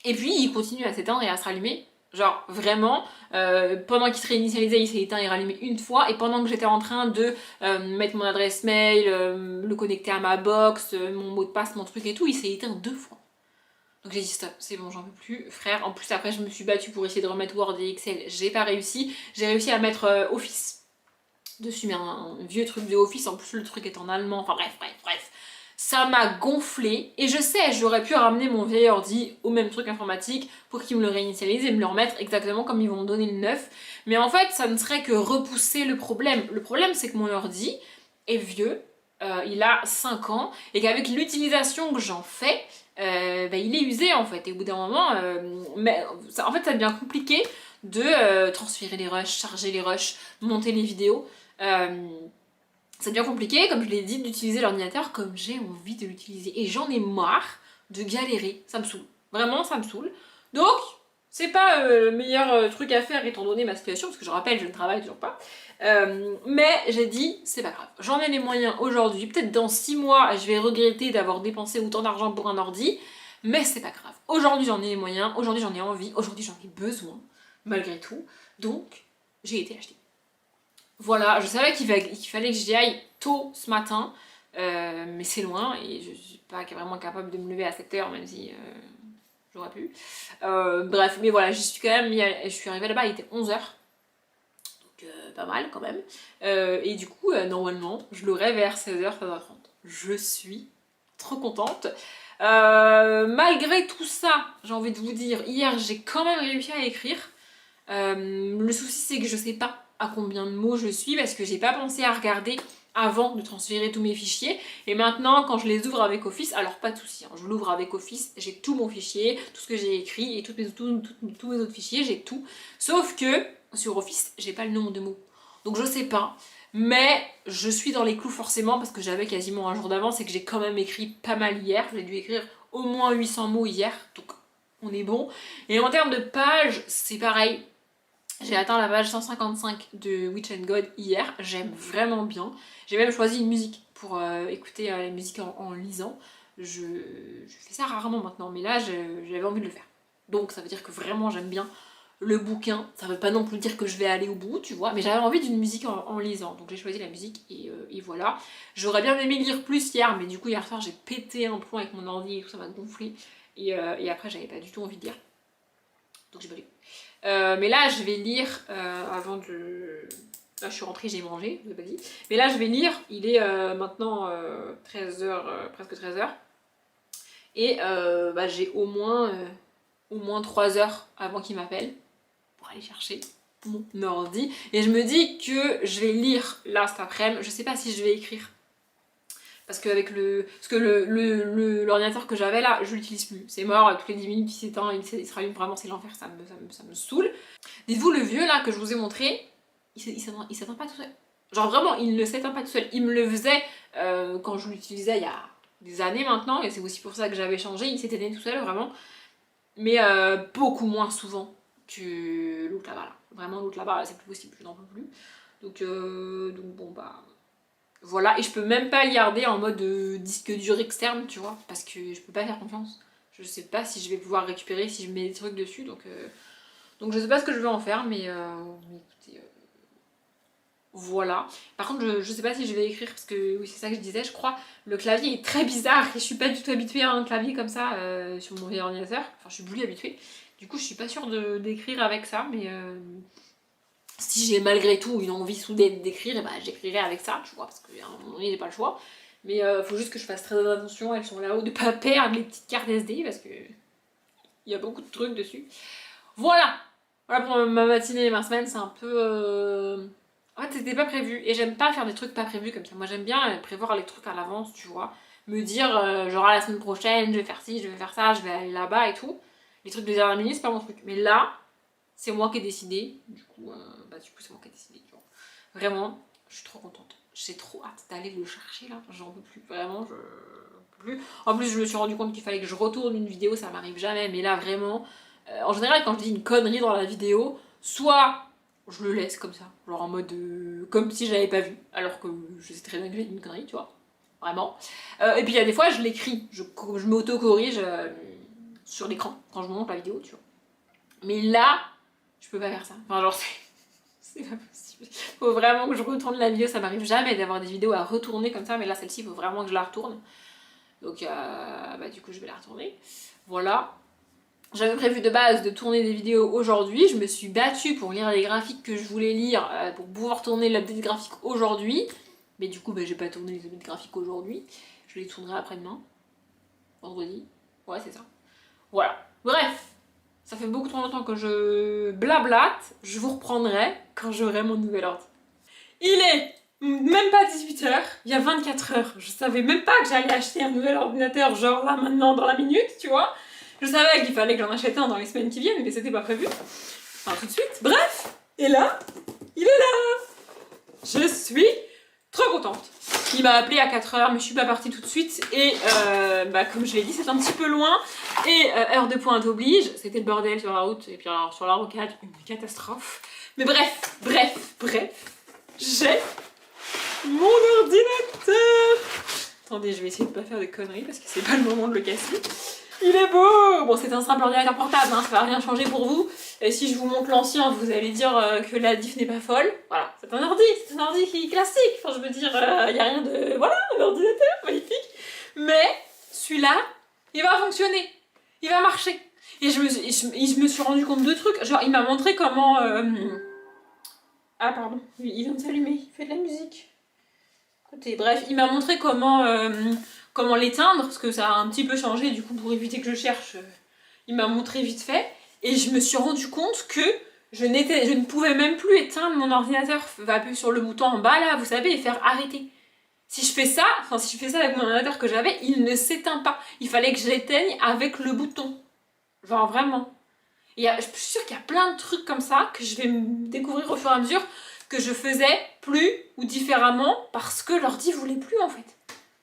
Et puis, il continue à s'éteindre et à se rallumer. Genre vraiment, pendant qu'il se réinitialisait, il s'est éteint et rallumé une fois, et pendant que j'étais en train de mettre mon adresse mail, le connecter à ma box, mon mot de passe, mon truc et tout, il s'est éteint 2 fois. Donc j'ai dit stop, c'est bon, j'en peux plus, frère. En plus après je me suis battue pour essayer de remettre Word et Excel, j'ai pas réussi. J'ai réussi à mettre Office dessus, mais un vieux truc de Office, en plus le truc est en allemand, enfin bref. Ça m'a gonflé, et je sais, j'aurais pu ramener mon vieil ordi au même truc informatique pour qu'ils me le réinitialisent et me le remettre exactement comme ils vont me donner le neuf. Mais en fait, ça ne serait que repousser le problème. Le problème, c'est que mon ordi est vieux, il a 5 ans, et qu'avec l'utilisation que j'en fais, il est usé en fait. Et au bout d'un moment, en fait, ça devient compliqué de transférer les rushs, charger les rushs, monter les vidéos. Ça devient compliqué, comme je l'ai dit, d'utiliser l'ordinateur comme j'ai envie de l'utiliser. Et j'en ai marre de galérer, ça me saoule. Vraiment, ça me saoule. Donc, c'est pas le meilleur truc à faire étant donné ma situation, parce que je rappelle, je ne travaille toujours pas. Mais j'ai dit, c'est pas grave. J'en ai les moyens aujourd'hui. Peut-être dans 6 mois, je vais regretter d'avoir dépensé autant d'argent pour un ordi. Mais c'est pas grave. Aujourd'hui, j'en ai les moyens. Aujourd'hui, j'en ai envie. Aujourd'hui, j'en ai besoin. Malgré tout. Donc, j'ai été acheter. Voilà, je savais qu'il fallait que j'y aille tôt ce matin, mais c'est loin et je suis pas vraiment capable de me lever à 7h, même si j'aurais pu. Bref, mais voilà, j'y suis quand même, je suis arrivée là-bas, il était 11h, donc pas mal quand même. Et du coup, normalement, je l'aurai vers 16h, 16h30. Je suis trop contente. Malgré tout ça, j'ai envie de vous dire, hier j'ai quand même réussi à écrire. Le souci c'est que je sais pas à combien de mots je suis parce que j'ai pas pensé à regarder avant de transférer tous mes fichiers, et maintenant quand je les ouvre avec Office, alors pas de soucis, hein, je l'ouvre avec Office, j'ai tout mon fichier, tout ce que j'ai écrit et tous mes autres fichiers, j'ai tout, sauf que sur Office j'ai pas le nombre de mots, donc je sais pas, mais je suis dans les clous forcément parce que j'avais quasiment un jour d'avance et que j'ai quand même écrit pas mal hier, j'ai dû écrire au moins 800 mots hier, donc on est bon. Et en termes de pages, c'est pareil. J'ai atteint la page 155 de Witch and God hier, j'aime vraiment bien. J'ai même choisi une musique pour écouter la musique en lisant. Je fais ça rarement maintenant, mais là j'avais envie de le faire. Donc ça veut dire que vraiment j'aime bien le bouquin. Ça veut pas non plus dire que je vais aller au bout, tu vois, mais j'avais envie d'une musique en lisant. Donc j'ai choisi la musique et voilà. J'aurais bien aimé lire plus hier, mais du coup hier soir j'ai pété un plomb avec mon ordi et tout, ça m'a gonflé. Et après j'avais pas du tout envie de lire. Donc j'ai pas lu. Mais là je vais lire avant de... Là je suis rentrée, j'ai mangé, je vous ai pas dit. Mais là je vais lire, il est maintenant 13h, presque 13h. Et j'ai au moins 3 heures avant qu'il m'appelle pour aller chercher mon ordi. Et je me dis que je vais lire là cet après-midi, je sais pas si je vais écrire. Parce que l'ordinateur que j'avais là, je l'utilise plus. C'est mort, toutes les 10 minutes il s'éteint, il se rallume, vraiment c'est l'enfer, ça me saoule. Dites-vous, le vieux là que je vous ai montré, il s'éteint pas tout seul. Genre vraiment, il ne s'éteint pas tout seul. Il me le faisait quand je l'utilisais il y a des années maintenant, et c'est aussi pour ça que j'avais changé, il s'éteignait tout seul vraiment. Mais beaucoup moins souvent que l'autre là-bas. Là. Vraiment l'autre là-bas, là, c'est plus possible, je n'en peux plus. Donc bon bah... Voilà, et je peux même pas le garder en mode disque dur externe, tu vois, parce que je peux pas faire confiance. Je sais pas si je vais pouvoir récupérer si je mets des trucs dessus, donc je sais pas ce que je vais en faire, mais écoutez, Voilà. Par contre, je sais pas si je vais écrire parce que oui, c'est ça que je disais, je crois. Le clavier est très bizarre et je suis pas du tout habituée à un clavier comme ça sur mon vieil ordinateur. Enfin, je suis plus habituée. Du coup, je suis pas sûre d'écrire avec ça, mais si j'ai malgré tout une envie soudaine d'écrire, et bah, j'écrirai avec ça, tu vois, parce qu'à un moment donné, j'ai pas le choix. Mais faut juste que je fasse très attention, elles sont là-haut, de pas perdre les petites cartes SD parce que il y a beaucoup de trucs dessus. Voilà! Voilà pour ma matinée et ma semaine, c'est un peu. En fait, c'était pas prévu. Et j'aime pas faire des trucs pas prévus comme ça. Moi, j'aime bien prévoir les trucs à l'avance, tu vois. Me dire, genre, la semaine prochaine, je vais faire ci, je vais faire ça, je vais aller là-bas et tout. Les trucs de dernière minute, c'est pas mon truc. Mais là, c'est moi qui ai décidé. Du coup, c'est moi qui ai décidé, tu vois. Vraiment, je suis trop contente. J'ai trop hâte d'aller le chercher là. J'en peux plus. Vraiment, je peux plus. En plus, je me suis rendu compte qu'il fallait que je retourne une vidéo, ça m'arrive jamais. Mais là, vraiment, en général, quand je dis une connerie dans la vidéo, soit je le laisse comme ça, genre en mode comme si j'avais pas vu, alors que je sais très bien que j'ai dit une connerie, tu vois, vraiment. Et puis il y a des fois, je l'écris, je m'auto-corrige sur l'écran quand je monte la vidéo, tu vois. Mais là, je peux pas faire ça. Enfin, genre, c'est pas possible. Faut vraiment que je retourne la vidéo, ça m'arrive jamais d'avoir des vidéos à retourner comme ça, mais là, celle-ci, il faut vraiment que je la retourne. Donc, du coup, je vais la retourner. Voilà. J'avais prévu de base de tourner des vidéos aujourd'hui, je me suis battue pour lire les graphiques que je voulais lire, pour pouvoir tourner l'update graphique aujourd'hui. Mais du coup, j'ai pas tourné les updates graphiques aujourd'hui. Je les tournerai après-demain. Vendredi. Ouais, c'est ça. Voilà. Bref, ça fait beaucoup trop longtemps que je blablate. Je vous reprendrai quand j'aurai mon nouvel ordi. Il est même pas 18h, il y a 24h. Je savais même pas que j'allais acheter un nouvel ordinateur, genre là, maintenant, dans la minute, tu vois. Je savais qu'il fallait que j'en achète un dans les semaines qui viennent, mais c'était pas prévu. Enfin, tout de suite. Bref, et là, il est là. Je suis trop contente. Il m'a appelé à 4h, mais je suis pas partie tout de suite. Et comme je l'ai dit, c'est un petit peu loin. Et heure de pointe oblige. C'était le bordel sur la route. Et puis alors, sur la rocade, une catastrophe. Mais bref. J'ai mon ordinateur. Attendez, je vais essayer de pas faire de conneries parce que c'est pas le moment de le casser. Il est beau! Bon, c'est un simple ordinateur portable, hein, ça va rien changer pour vous. Et si je vous montre l'ancien, vous allez dire que la diff n'est pas folle. Voilà, c'est un ordi qui est classique. Enfin, je veux dire, il y a rien de... Voilà, un ordinateur, magnifique. Mais, celui-là, il va fonctionner. Il va marcher. Et je me suis rendu compte de trucs. Genre, il m'a montré comment... Ah, pardon, il vient de s'allumer, il fait de la musique. Écoutez, bref, il m'a montré comment l'éteindre, parce que ça a un petit peu changé, du coup, pour éviter que je cherche, il m'a montré vite fait, et je me suis rendu compte que je ne pouvais même plus éteindre mon ordinateur. Va appuyer sur le bouton en bas, là, vous savez, et faire arrêter. Si je fais ça avec mon ordinateur que j'avais, il ne s'éteint pas. Il fallait que je l'éteigne avec le bouton. Genre, vraiment. Et je suis sûre qu'il y a plein de trucs comme ça que je vais découvrir au fur et à mesure que je faisais plus ou différemment parce que l'ordi voulait plus en fait.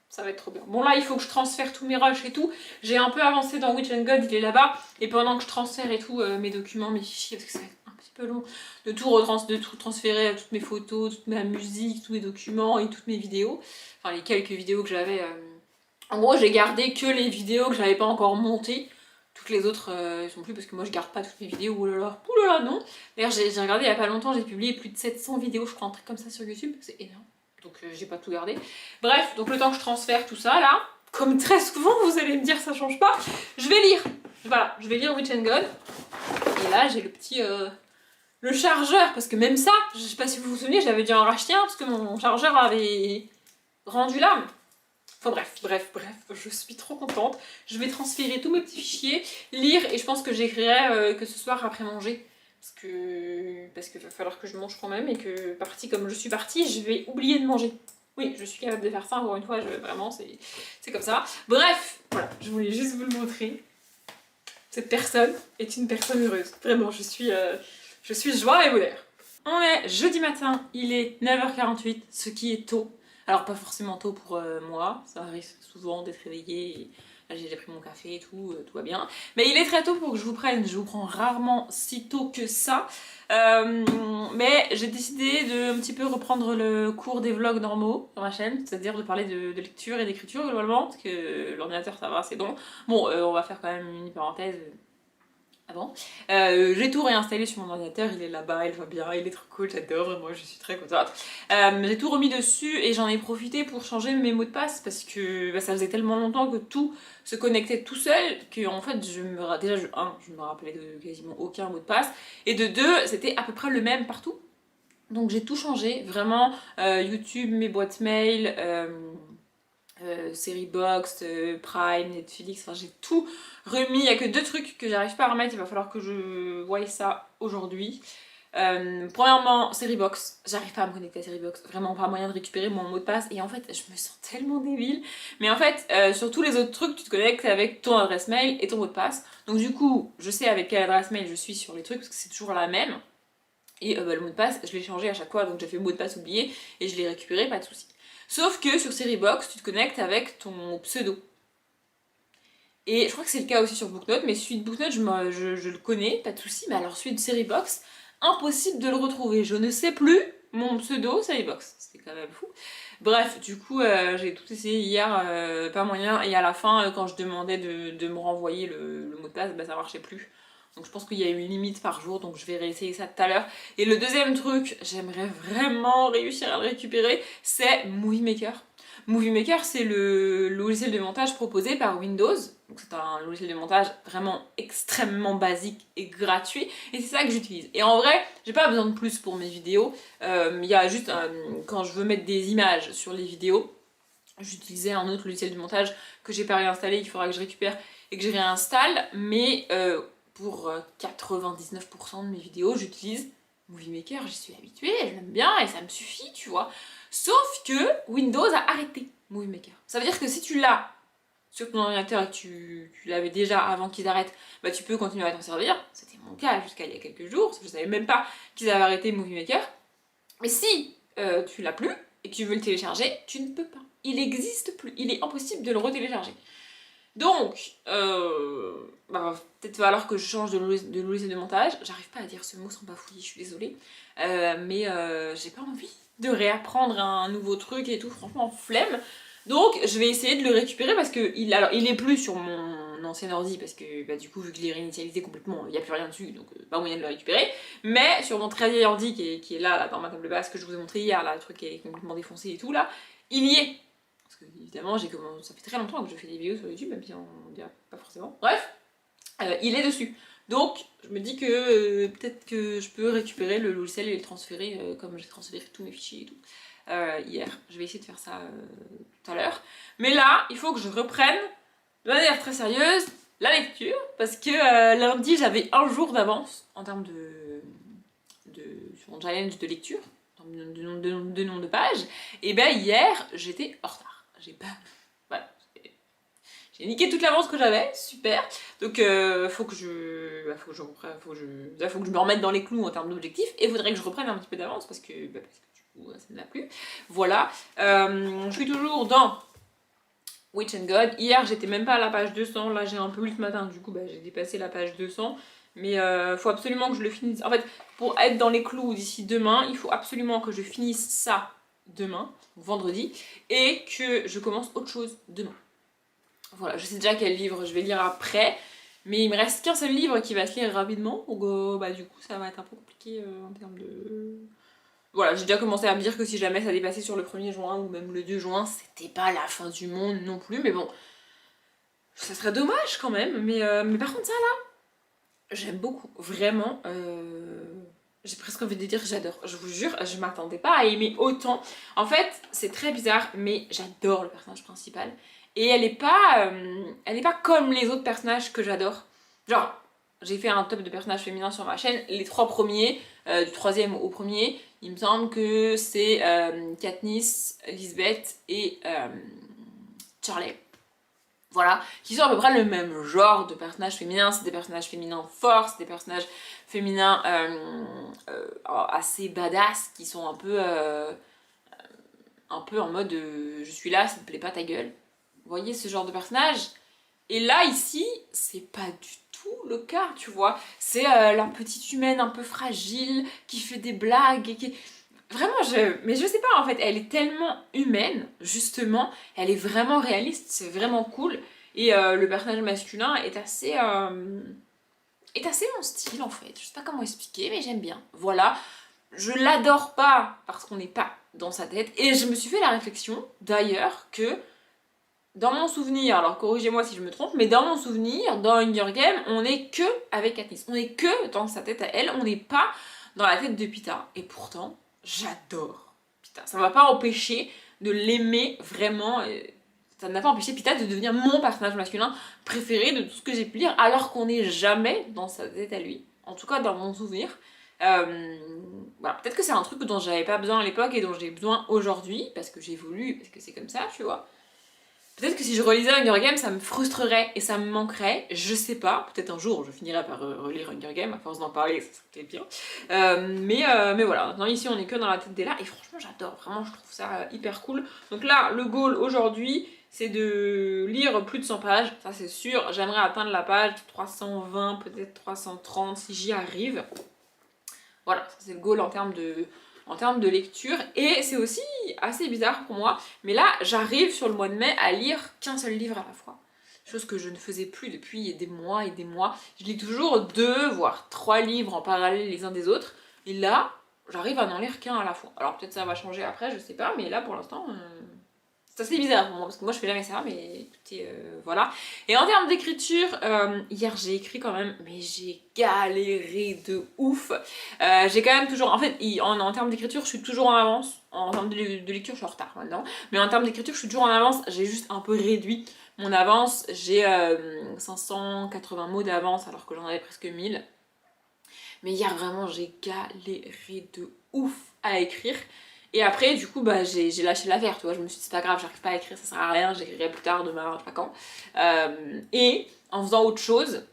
Ça va être trop bien. Bon là il faut que je transfère tous mes rushs et tout. J'ai un peu avancé dans Witch and God, il est là-bas. Et pendant que je transfère et tout mes documents, mes fichiers, parce que ça va être un petit peu long, de tout transférer, toutes mes photos, toute ma musique, tous mes documents et toutes mes vidéos. Enfin les quelques vidéos que j'avais. En gros j'ai gardé que les vidéos que j'avais pas encore montées. Toutes les autres ils sont plus parce que moi je garde pas toutes mes vidéos, oulala non. D'ailleurs j'ai regardé il y a pas longtemps, j'ai publié plus de 700 vidéos je crois, un truc comme ça sur YouTube, c'est énorme. Donc j'ai pas tout gardé. Bref, donc le temps que je transfère tout ça là, comme très souvent vous allez me dire ça change pas, je vais lire. Voilà, je vais lire Witch and God. Et là j'ai le petit... le chargeur, parce que même ça, je sais pas si vous vous souvenez, j'avais dû en racheter un parce que mon chargeur avait rendu l'âme. Enfin bref, je suis trop contente. Je vais transférer tous mes petits fichiers, lire et je pense que j'écrirai que ce soir après manger. Parce que va falloir que je mange quand même et que partie comme je suis partie, je vais oublier de manger. Oui, je suis capable de faire ça, encore une fois, vraiment, c'est comme ça. Bref, voilà, je voulais juste vous le montrer. Cette personne est une personne heureuse. Vraiment, je suis joie et bonheur. On est jeudi matin, il est 9h48, ce qui est tôt. Alors pas forcément tôt pour moi, ça arrive souvent d'être réveillée, là j'ai déjà pris mon café et tout, tout va bien. Mais il est très tôt pour que je vous prenne, je vous prends rarement si tôt que ça. Mais j'ai décidé de un petit peu reprendre le cours des vlogs normaux sur ma chaîne, c'est-à-dire de parler de lecture et d'écriture globalement, parce que l'ordinateur ça va, c'est bon. Bon, on va faire quand même une parenthèse. avant. J'ai tout réinstallé sur mon ordinateur, il est là-bas, il va bien, il est trop cool, j'adore, vraiment, je suis très contente. J'ai tout remis dessus et j'en ai profité pour changer mes mots de passe parce que ça faisait tellement longtemps que tout se connectait tout seul que en fait, déjà, je me rappelais de quasiment aucun mot de passe et de deux, c'était à peu près le même partout. Donc j'ai tout changé, vraiment, YouTube, mes boîtes mail, Seriebox, Prime, Netflix, enfin j'ai tout remis. Il n'y a que deux trucs que j'arrive pas à remettre, il va falloir que je voie ça aujourd'hui. Premièrement, Seriebox, j'arrive pas à me connecter à Seriebox, vraiment pas moyen de récupérer mon mot de passe et en fait je me sens tellement débile. Mais en fait, sur tous les autres trucs, tu te connectes avec ton adresse mail et ton mot de passe. Donc du coup, je sais avec quelle adresse mail je suis sur les trucs parce que c'est toujours la même. Et le mot de passe, je l'ai changé à chaque fois, donc j'ai fait mot de passe oublié et je l'ai récupéré, pas de soucis. Sauf que sur Seriebox, tu te connectes avec ton pseudo. Et je crois que c'est le cas aussi sur Booknote, mais celui de Booknote, je le connais, pas de soucis. Mais alors celui de Seriebox, impossible de le retrouver. Je ne sais plus mon pseudo Seriebox. C'était quand même fou. Bref, du coup, j'ai tout essayé hier, pas moyen. Et à la fin, quand je demandais de me renvoyer le mot de passe, ça marchait plus. Donc je pense qu'il y a une limite par jour, donc je vais réessayer ça tout à l'heure. Et le deuxième truc, j'aimerais vraiment réussir à le récupérer, c'est Movie Maker. Movie Maker, c'est le logiciel de montage proposé par Windows. Donc c'est un logiciel de montage vraiment extrêmement basique et gratuit. Et c'est ça que j'utilise. Et en vrai, j'ai pas besoin de plus pour mes vidéos. Il y a juste, quand je veux mettre des images sur les vidéos, j'utilisais un autre logiciel de montage que j'ai pas réinstallé, qu'il faudra que je récupère et que je réinstalle. Mais pour 99% de mes vidéos, j'utilise Movie Maker, j'y suis habituée, je l'aime bien et ça me suffit, tu vois. Sauf que Windows a arrêté Movie Maker. Ça veut dire que si tu l'as sur ton ordinateur et que tu l'avais déjà avant qu'ils arrêtent, tu peux continuer à t'en servir. C'était mon cas jusqu'à il y a quelques jours, je savais même pas qu'ils avaient arrêté Movie Maker. Mais si tu l'as plus et que tu veux le télécharger, tu ne peux pas. Il n'existe plus, il est impossible de le retélécharger. Donc, peut-être va falloir que je change de logiciel de montage. J'arrive pas à dire ce mot sans bafouiller, je suis désolée. Mais j'ai pas envie de réapprendre un nouveau truc et tout, franchement, flemme. Donc, je vais essayer de le récupérer parce que il est plus sur mon ancien ordi parce que du coup, vu que je l'ai réinitialisé complètement, il n'y a plus rien dessus, donc pas moyen de le récupérer. Mais sur mon très vieil ordi qui est là, dans ma table basse que je vous ai montré hier, là, le truc qui est complètement défoncé et tout, là, il y est. Parce que évidemment, ça fait très longtemps que je fais des vidéos sur YouTube, même si on dirait pas forcément. Bref, il est dessus. Donc, je me dis que peut-être que je peux récupérer le logiciel et le transférer comme j'ai transféré tous mes fichiers et tout hier. Je vais essayer de faire ça tout à l'heure. Mais là, il faut que je reprenne de manière très sérieuse la lecture parce que lundi, j'avais un jour d'avance en termes sur mon challenge de lecture, en termes de nombre de pages. Et hier, j'étais en retard. Voilà. J'ai niqué toute l'avance que j'avais, super. Donc faut que je me remette dans les clous en termes d'objectifs et il faudrait que je reprenne un petit peu d'avance parce que du coup ça ne va plus. Voilà. Je suis toujours dans Witch and God. Hier j'étais même pas à la page 200, là j'ai un peu lu ce matin, du coup j'ai dépassé la page 200. Mais faut absolument que je le finisse. En fait, pour être dans les clous d'ici demain, il faut absolument que je finisse ça demain, vendredi, et que je commence autre chose demain. Voilà, je sais déjà quel livre je vais lire après, mais il me reste qu'un seul livre qui va se lire rapidement, donc du coup ça va être un peu compliqué en termes de... Voilà, j'ai déjà commencé à me dire que si jamais ça dépassait sur le 1er juin ou même le 2 juin, c'était pas la fin du monde non plus, mais bon, ça serait dommage quand même, mais par contre ça là, j'aime beaucoup, vraiment... J'ai presque envie de dire j'adore. Je vous jure, je m'attendais pas à aimer autant. En fait, c'est très bizarre, mais j'adore le personnage principal. Et elle est pas comme les autres personnages que j'adore. Genre, j'ai fait un top de personnages féminins sur ma chaîne. Les 3 premiers, du 3e au 1er, il me semble que c'est Katniss, Lisbeth et Charlie. Voilà, qui sont à peu près le même genre de personnages féminins. C'est des personnages féminins forts, c'est des personnages féminins assez badass, qui sont un peu en mode je suis là, ça te plaît pas ta gueule. Vous voyez ce genre de personnage? Et là, ici, c'est pas du tout le cas, tu vois. C'est la petite humaine un peu fragile, qui fait des blagues, et qui... Vraiment, mais je sais pas en fait, elle est tellement humaine, justement, elle est vraiment réaliste, c'est vraiment cool. Et le personnage masculin est assez est assez mon style en fait. Je sais pas comment expliquer, mais j'aime bien. Voilà. Je l'adore pas parce qu'on n'est pas dans sa tête. Et je me suis fait la réflexion, d'ailleurs, que dans mon souvenir, alors corrigez-moi si je me trompe, mais dans mon souvenir, dans Hunger Games, on est que avec Katniss. On est que dans sa tête à elle, on n'est pas dans la tête de Peeta. Et pourtant, j'adore Peeta. Ça m'a pas empêché de l'aimer vraiment. Ça n'a pas empêché Peeta de devenir mon personnage masculin préféré de tout ce que j'ai pu lire, alors qu'on n'est jamais dans sa tête à lui. En tout cas, dans mon souvenir. Voilà, peut-être que c'est un truc dont j'avais pas besoin à l'époque et dont j'ai besoin aujourd'hui, parce que j'évolue, parce que c'est comme ça, tu vois. Peut-être que si je relisais Hunger Games, ça me frustrerait et ça me manquerait, je sais pas. Peut-être un jour je finirai par relire Hunger Games, à force d'en parler, ça serait bien. Mais voilà, maintenant ici on est que dans la tête d'Ella et franchement j'adore, vraiment je trouve ça hyper cool. Donc là, le goal aujourd'hui, c'est de lire plus de 100 pages, ça c'est sûr. J'aimerais atteindre la page 320, peut-être 330 si j'y arrive. Voilà, ça c'est le goal en termes de lecture. Et c'est aussi assez bizarre pour moi, mais là j'arrive sur le mois de mai à lire qu'un seul livre à la fois. Chose que je ne faisais plus depuis des mois et des mois. Je lis toujours 2 voire 3 livres en parallèle les uns des autres. Et là, j'arrive à n'en lire qu'un à la fois. Alors peut-être ça va changer après, je sais pas, mais là pour l'instant, c'est assez bizarre pour moi, parce que moi je fais jamais ça, mais écoutez, voilà. Et en termes d'écriture, hier j'ai écrit quand même, mais j'ai galéré de ouf. J'ai quand même toujours, en fait, en termes d'écriture, je suis toujours en avance. En termes de lecture, je suis en retard maintenant. Mais en termes d'écriture, je suis toujours en avance. J'ai juste un peu réduit mon avance. J'ai 580 mots d'avance, alors que j'en avais presque 1000. Mais hier, vraiment, j'ai galéré de ouf à écrire. Et après, du coup, bah, j'ai lâché l'affaire, tu vois. Je me suis dit, c'est pas grave, j'arrive pas à écrire, ça sert à rien, j'écrirai plus tard, demain, je sais pas quand. Et en faisant autre chose,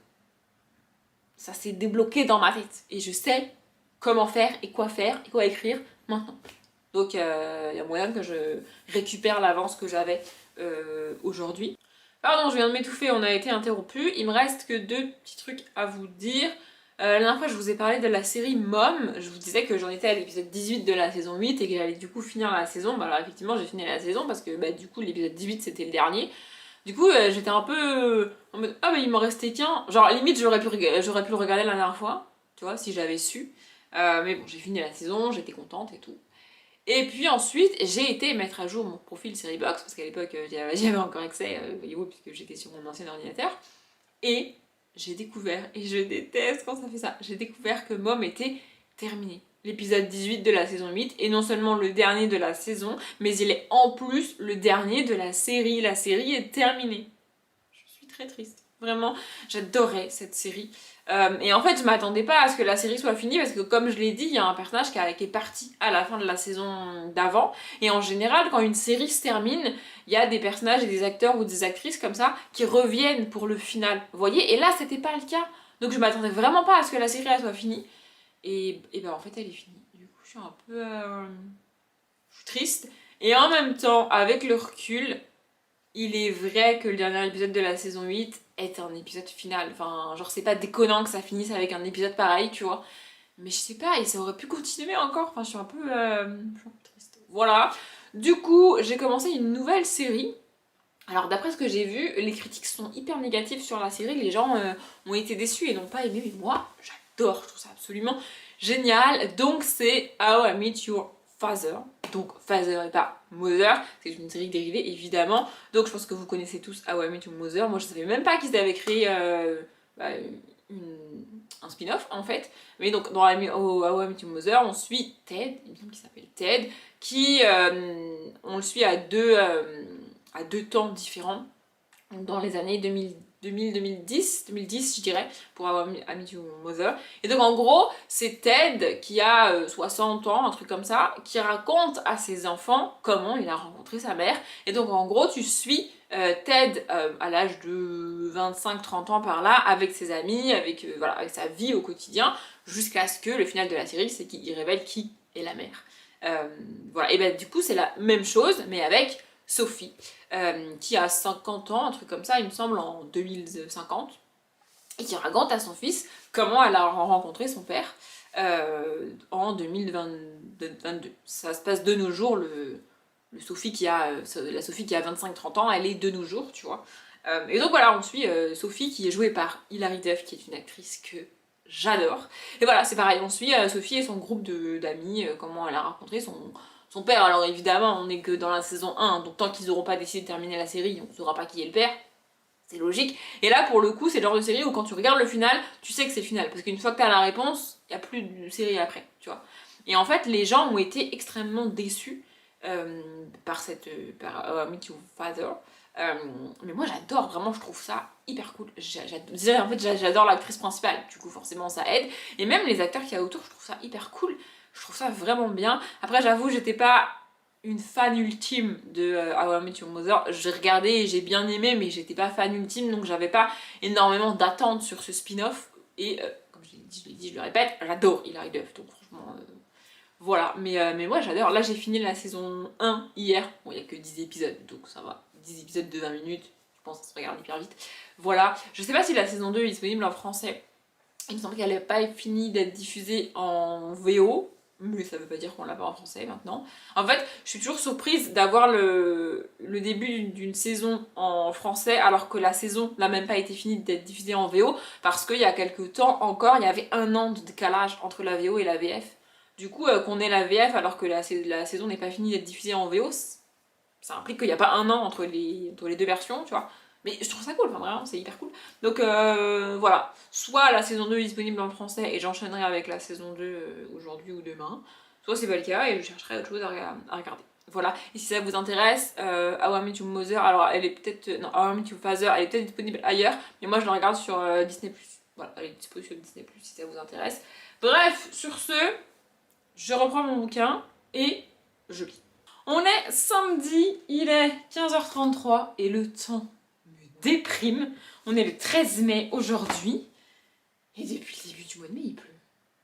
ça s'est débloqué dans ma tête. Et je sais comment faire et quoi écrire maintenant. Donc, il y a moyen que je récupère l'avance que j'avais aujourd'hui. Pardon, je viens de m'étouffer, on a été interrompu. Il me reste que 2 petits trucs à vous dire. La dernière fois, je vous ai parlé de la série Mom. Je vous disais que j'en étais à l'épisode 18 de la saison 8 et que j'allais du coup finir la saison. Bah alors effectivement, j'ai fini la saison parce que bah, du coup, l'épisode 18 c'était le dernier. Du coup, j'étais un peu en mode ah bah il m'en restait qu'un. Genre limite, j'aurais pu le regarder la dernière fois, tu vois, si j'avais su. Mais bon, j'ai fini la saison, j'étais contente et tout. Et puis ensuite, j'ai été mettre à jour mon profil Seriebox parce qu'à l'époque, j'avais encore accès, voyez-vous, puisque j'étais sur mon ancien ordinateur. Et j'ai découvert, et je déteste quand ça fait ça, j'ai découvert que Mom était terminé. L'épisode 18 de la saison 8 est non seulement le dernier de la saison, mais il est en plus le dernier de la série. La série est terminée. Je suis très triste. Vraiment, j'adorais cette série. Et en fait, je m'attendais pas à ce que la série soit finie parce que, comme je l'ai dit, il y a un personnage qui est parti à la fin de la saison d'avant. Et en général, quand une série se termine, il y a des personnages et des acteurs ou des actrices comme ça qui reviennent pour le final. Vous voyez? Et là, c'était pas le cas. Donc, je m'attendais vraiment pas à ce que la série elle soit finie. Et ben, en fait, elle est finie. Du coup, je suis un peu. Je suis triste. Et en même temps, avec le recul, il est vrai que le dernier épisode de la saison 8 est un épisode final. Enfin, genre, c'est pas déconnant que ça finisse avec un épisode pareil, tu vois. Mais je sais pas, et ça aurait pu continuer encore. Enfin, je suis un peu triste. Voilà. Du coup, j'ai commencé une nouvelle série. Alors, d'après ce que j'ai vu, les critiques sont hyper négatives sur la série. Les gens ont été déçus et n'ont pas aimé. Mais moi, j'adore. Je trouve ça absolument génial. Donc, c'est How I Met Your Father. Donc Father et pas Mother, c'est une série dérivée évidemment. Donc je pense que vous connaissez tous How I Met Your Mother. Moi je savais même pas qu'ils avaient créé un spin-off en fait. Mais donc dans How I Met Your Mother, on suit Ted, il me semble qu'il s'appelle Ted, qui on le suit à deux temps différents. Dans les années 2010 je dirais, pour avoir I Met Your Mother. Et donc en gros, c'est Ted qui a 60 ans, un truc comme ça, qui raconte à ses enfants comment il a rencontré sa mère. Et donc en gros, tu suis Ted à l'âge de 25-30 ans par là, avec ses amis, avec sa vie au quotidien, jusqu'à ce que le final de la série, c'est qu'il révèle qui est la mère. Voilà, et ben du coup, c'est la même chose, mais avec Sophie, qui a 50 ans, un truc comme ça, il me semble, en 2050, et qui raconte à son fils comment elle a rencontré son père en 2022. Ça se passe de nos jours, la Sophie qui a 25-30 ans, elle est de nos jours, tu vois. Et donc voilà, on suit Sophie qui est jouée par Hilary Duff, qui est une actrice que j'adore. Et voilà, c'est pareil, on suit Sophie et son groupe d'amis, comment elle a rencontré son père. Alors évidemment, on n'est que dans la saison 1, donc tant qu'ils n'auront pas décidé de terminer la série, on ne saura pas qui est le père. C'est logique. Et là, pour le coup, c'est le genre de série où quand tu regardes le final, tu sais que c'est le final. Parce qu'une fois que tu as la réponse, il n'y a plus de série après, tu vois. Et en fait, les gens ont été extrêmement déçus par How I Met Your Father. Mais moi j'adore, vraiment je trouve ça hyper cool. En fait j'adore l'actrice principale, du coup forcément ça aide. Et même les acteurs qu'il y a autour, je trouve ça hyper cool. Je trouve ça vraiment bien. Après j'avoue, j'étais pas une fan ultime de How I Met Your Mother. J'ai regardé et j'ai bien aimé, mais j'étais pas fan ultime, donc j'avais pas énormément d'attentes sur ce spin-off. Et comme je l'ai dit, je le répète, j'adore Hilary Duff, donc franchement... Voilà, mais moi j'adore. Là j'ai fini la saison 1 hier. Bon, il n'y a que 10 épisodes, donc ça va. 10 épisodes de 20 minutes, je pense que ça se regarde hyper vite. Voilà, je sais pas si la saison 2 est disponible en français. Il me semble qu'elle n'a pas fini d'être diffusée en VO, mais ça veut pas dire qu'on l'a pas en français maintenant. En fait, je suis toujours surprise d'avoir le début d'une saison en français alors que la saison n'a même pas été finie d'être diffusée en VO, parce qu'il y a quelques temps encore, il y avait 1 an de décalage entre la VO et la VF. Du coup, qu'on ait la VF alors que la saison n'est pas finie d'être diffusée en VO, ça implique qu'il n'y a pas 1 an entre les deux versions, tu vois. Mais je trouve ça cool, enfin vraiment, c'est hyper cool. Donc voilà, soit la saison 2 est disponible en français et j'enchaînerai avec la saison 2 aujourd'hui ou demain, soit c'est pas le cas et je chercherai autre chose à regarder. Voilà, et si ça vous intéresse, How I Met Your Mother, alors elle est peut-être... Non, How I Met Your Father, elle est peut-être disponible ailleurs, mais moi je la regarde sur Disney+. Voilà, elle est disponible sur Disney+, si ça vous intéresse. Bref, sur ce, je reprends mon bouquin et je lis. On est samedi, il est 15h33 et le temps me déprime. On est le 13 mai aujourd'hui et depuis le début du mois de mai il pleut.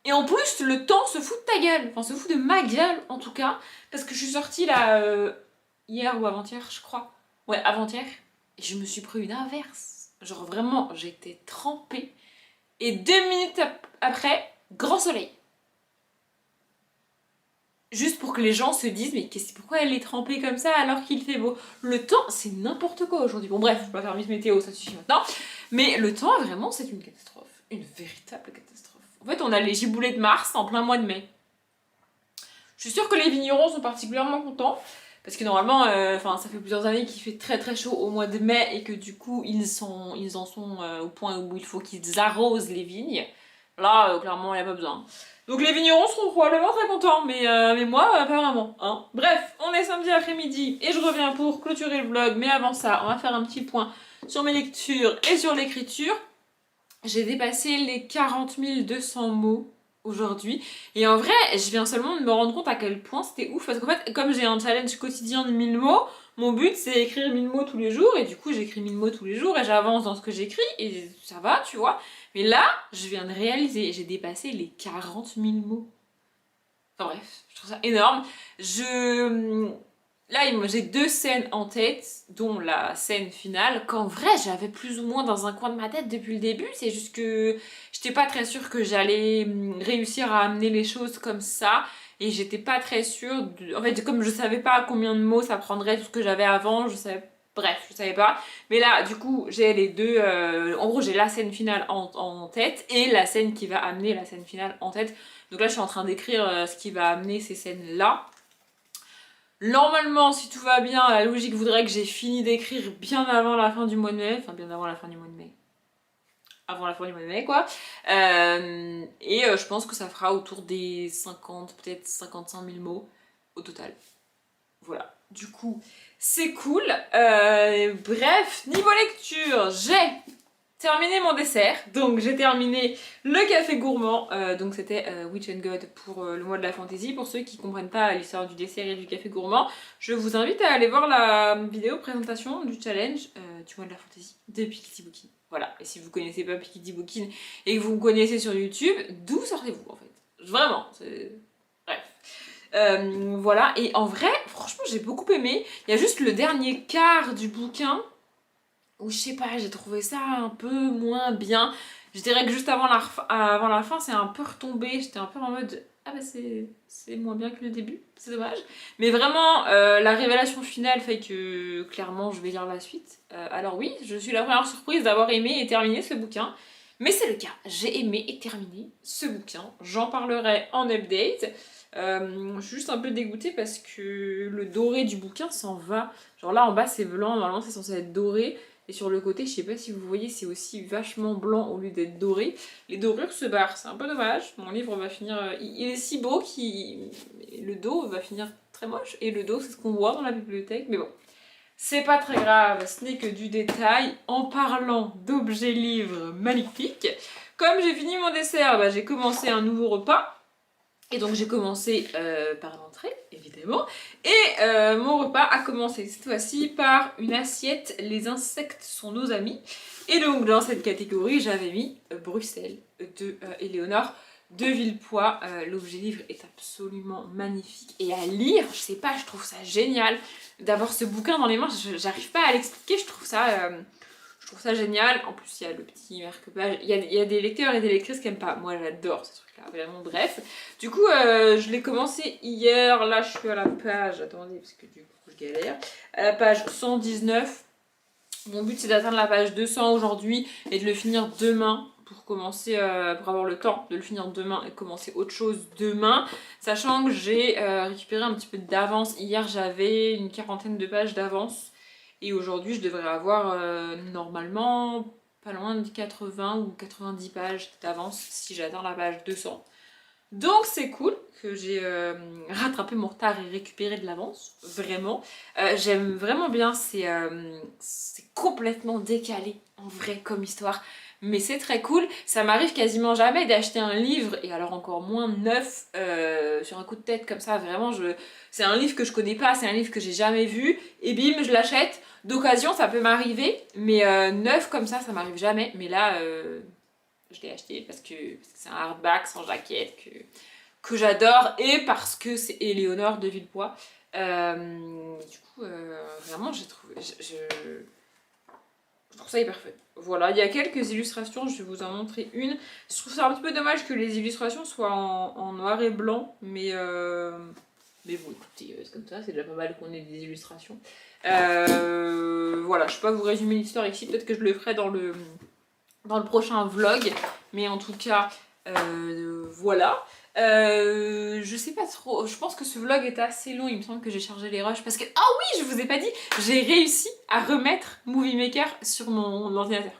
Et en plus le temps se fout de ta gueule, enfin se fout de ma gueule en tout cas, parce que je suis sortie là hier ou avant-hier je crois. Ouais, avant-hier. Et je me suis pris une averse. Genre vraiment, j'étais trempée. Et 2 minutes après, grand soleil. Juste pour que les gens se disent mais pourquoi elle est trempée comme ça alors qu'il fait beau. Le temps, c'est n'importe quoi aujourd'hui. Bon bref, je vais pas faire Miss Météo, ça suffit maintenant. Mais le temps, vraiment, c'est une catastrophe. Une véritable catastrophe. En fait, on a les giboulées de Mars en plein mois de mai. Je suis sûre que les vignerons sont particulièrement contents. Parce que normalement, ça fait plusieurs années qu'il fait très très chaud au mois de mai et que du coup, ils en sont au point où il faut qu'ils arrosent les vignes. Là, clairement, il n'y a pas besoin. Donc les vignerons seront probablement très contents, mais moi, pas vraiment. Hein. Bref, on est samedi après-midi et je reviens pour clôturer le vlog. Mais avant ça, on va faire un petit point sur mes lectures et sur l'écriture. J'ai dépassé les 40 200 mots aujourd'hui. Et en vrai, je viens seulement de me rendre compte à quel point c'était ouf. Parce qu'en fait, comme j'ai un challenge quotidien de 1000 mots, mon but c'est écrire 1000 mots tous les jours. Et du coup, j'écris 1000 mots tous les jours et j'avance dans ce que j'écris. Et ça va, tu vois. Mais là, je viens de réaliser, j'ai dépassé les 40 000 mots. Enfin bref, je trouve ça énorme. Là, j'ai 2 scènes en tête, dont la scène finale, qu'en vrai, j'avais plus ou moins dans un coin de ma tête depuis le début. C'est juste que j'étais pas très sûre que j'allais réussir à amener les choses comme ça. Et j'étais pas très sûre... En fait, comme je savais pas combien de mots ça prendrait, tout ce que j'avais avant, je savais... Bref, je savais pas. Mais là, du coup, j'ai les deux... En gros, j'ai la scène finale en tête et la scène qui va amener la scène finale en tête. Donc là, je suis en train d'écrire ce qui va amener ces scènes-là. Normalement, si tout va bien, la logique voudrait que j'ai fini d'écrire bien avant la fin du mois de mai. Enfin, bien avant la fin du mois de mai. Avant la fin du mois de mai, quoi. Je pense que ça fera autour des 50, peut-être 55 000 mots au total. Voilà. Du coup, c'est cool. Bref, niveau lecture, j'ai terminé mon dessert. Donc j'ai terminé le café gourmand. Donc c'était Witch and God pour le mois de la fantaisie. Pour ceux qui ne comprennent pas l'histoire du dessert et du café gourmand, je vous invite à aller voir la vidéo présentation du challenge du mois de la fantaisie de Piketty Bookin. Voilà. Et si vous connaissez pas Piketty Bookin et que vous me connaissez sur YouTube, d'où sortez-vous en fait? Vraiment, c'est... Bref. Voilà, et en vrai, franchement, j'ai beaucoup aimé. Il y a juste le dernier quart du bouquin où je sais pas, j'ai trouvé ça un peu moins bien. Je dirais que juste avant la fin, c'est un peu retombé. J'étais un peu en mode ah bah c'est moins bien que le début, c'est dommage. Mais vraiment, la révélation finale fait que clairement je vais lire la suite. Alors oui, je suis la première surprise d'avoir aimé et terminé ce bouquin. Mais c'est le cas, j'ai aimé et terminé ce bouquin. J'en parlerai en update. Je suis juste un peu dégoûtée parce que le doré du bouquin s'en va. Genre là en bas c'est blanc, normalement c'est censé être doré. Et sur le côté, je sais pas si vous voyez, c'est aussi vachement blanc au lieu d'être doré. Les dorures se barrent, c'est un peu dommage. Mon livre va finir... il est si beau qu'il... Le dos va finir très moche. Et le dos, c'est ce qu'on voit dans la bibliothèque. Mais bon, c'est pas très grave, ce n'est que du détail. En parlant d'objets livres magnifiques, comme j'ai fini mon dessert, bah, j'ai commencé un nouveau repas. Et donc j'ai commencé par l'entrée, évidemment, et mon repas a commencé cette fois-ci par une assiette « Les insectes sont nos amis ». Et donc dans cette catégorie, j'avais mis Bruxelles de Éléonore de Villepoix. L'objet livre est absolument magnifique et à lire, je sais pas, je trouve ça génial d'avoir ce bouquin dans les mains, j'arrive pas à l'expliquer, je trouve ça génial. En plus, il y a le petit marque-page. Il y a des lecteurs et des lectrices qui aiment pas. Moi, j'adore ce truc-là, vraiment. Bref. Du coup, je l'ai commencé hier. Là, je suis à la page... Attendez, parce que du coup, je galère. À la page 119. Mon but, c'est d'atteindre la page 200 aujourd'hui et de le finir demain pour commencer, pour avoir le temps de le finir demain et commencer autre chose demain. Sachant que j'ai récupéré un petit peu d'avance. Hier, j'avais une 40aine de pages d'avance. Et aujourd'hui, je devrais avoir normalement pas loin de 80 ou 90 pages d'avance si j'atteins la page 200. Donc c'est cool que j'ai rattrapé mon retard et récupéré de l'avance, vraiment. J'aime vraiment bien, c'est complètement décalé en vrai comme histoire. Mais c'est très cool, ça m'arrive quasiment jamais d'acheter un livre, et alors encore moins neuf, sur un coup de tête comme ça, vraiment, c'est un livre que je connais pas, c'est un livre que j'ai jamais vu, et bim, je l'achète. D'occasion, ça peut m'arriver, mais neuf comme ça m'arrive jamais. Mais là, je l'ai acheté parce que c'est un hardback sans jaquette que j'adore, et parce que c'est Éléonore de Villepoix. Du coup, vraiment, j'ai trouvé... Je trouve ça hyper fun. Voilà, il y a quelques illustrations, je vais vous en montrer une. Je trouve ça un petit peu dommage que les illustrations soient en noir et blanc, mais bon, écoutez, c'est comme ça, c'est déjà pas mal qu'on ait des illustrations. Voilà, je peux pas vous résumer l'histoire ici, peut-être que je le ferai dans le prochain vlog, mais en tout cas, voilà. Je sais pas trop, je pense que ce vlog est assez long, il me semble que j'ai chargé les rushs parce que, ah oui, je vous ai pas dit, j'ai réussi à remettre Movie Maker sur mon ordinateur.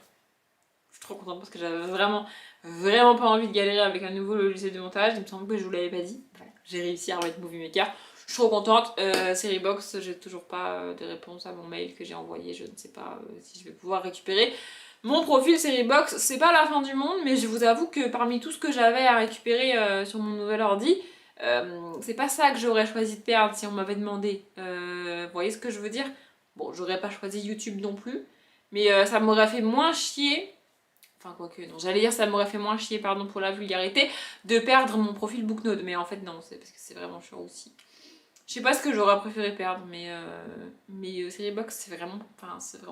Je suis trop contente parce que j'avais vraiment pas envie de galérer avec un nouveau logiciel de montage, il me semble que je vous l'avais pas dit. Voilà, j'ai réussi à remettre Movie Maker, je suis trop contente. Seriebox, j'ai toujours pas de réponse à mon mail que j'ai envoyé, je ne sais pas si je vais pouvoir récupérer mon profil Seriebox. C'est pas la fin du monde, mais je vous avoue que parmi tout ce que j'avais à récupérer sur mon nouvel ordi, c'est pas ça que j'aurais choisi de perdre si on m'avait demandé. Vous voyez ce que je veux dire? Bon, j'aurais pas choisi YouTube non plus, mais ça m'aurait fait moins chier, enfin quoique, non, j'allais dire ça m'aurait fait moins chier, pardon pour la vulgarité, de perdre mon profil Booknode, mais en fait non, c'est parce que c'est vraiment chiant aussi. Je sais pas ce que j'aurais préféré perdre, mais Seriebox c'est vraiment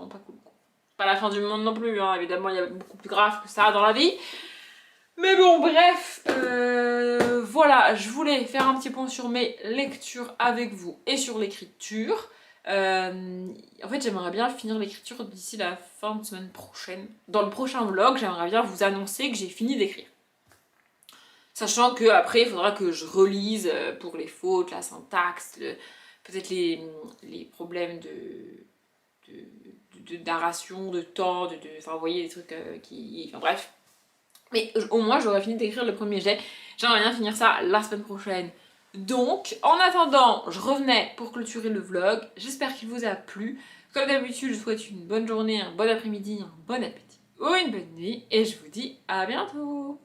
pas cool. Pas la fin du monde non plus, hein. Évidemment il y a beaucoup plus grave que ça dans la vie. Mais bon, bref, voilà, je voulais faire un petit point sur mes lectures avec vous et sur l'écriture. En fait, j'aimerais bien finir l'écriture d'ici la fin de semaine prochaine. Dans le prochain vlog, j'aimerais bien vous annoncer que j'ai fini d'écrire. Sachant qu'après, il faudra que je relise pour les fautes, la syntaxe, peut-être les problèmes de narration, de temps, enfin vous voyez, des trucs enfin bref. Mais au moins j'aurais fini d'écrire le premier jet. J'aimerais bien finir ça la semaine prochaine. Donc, en attendant, je revenais pour clôturer le vlog. J'espère qu'il vous a plu. Comme d'habitude, je vous souhaite une bonne journée, un bon après-midi, un bon appétit ou une bonne nuit. Et je vous dis à bientôt.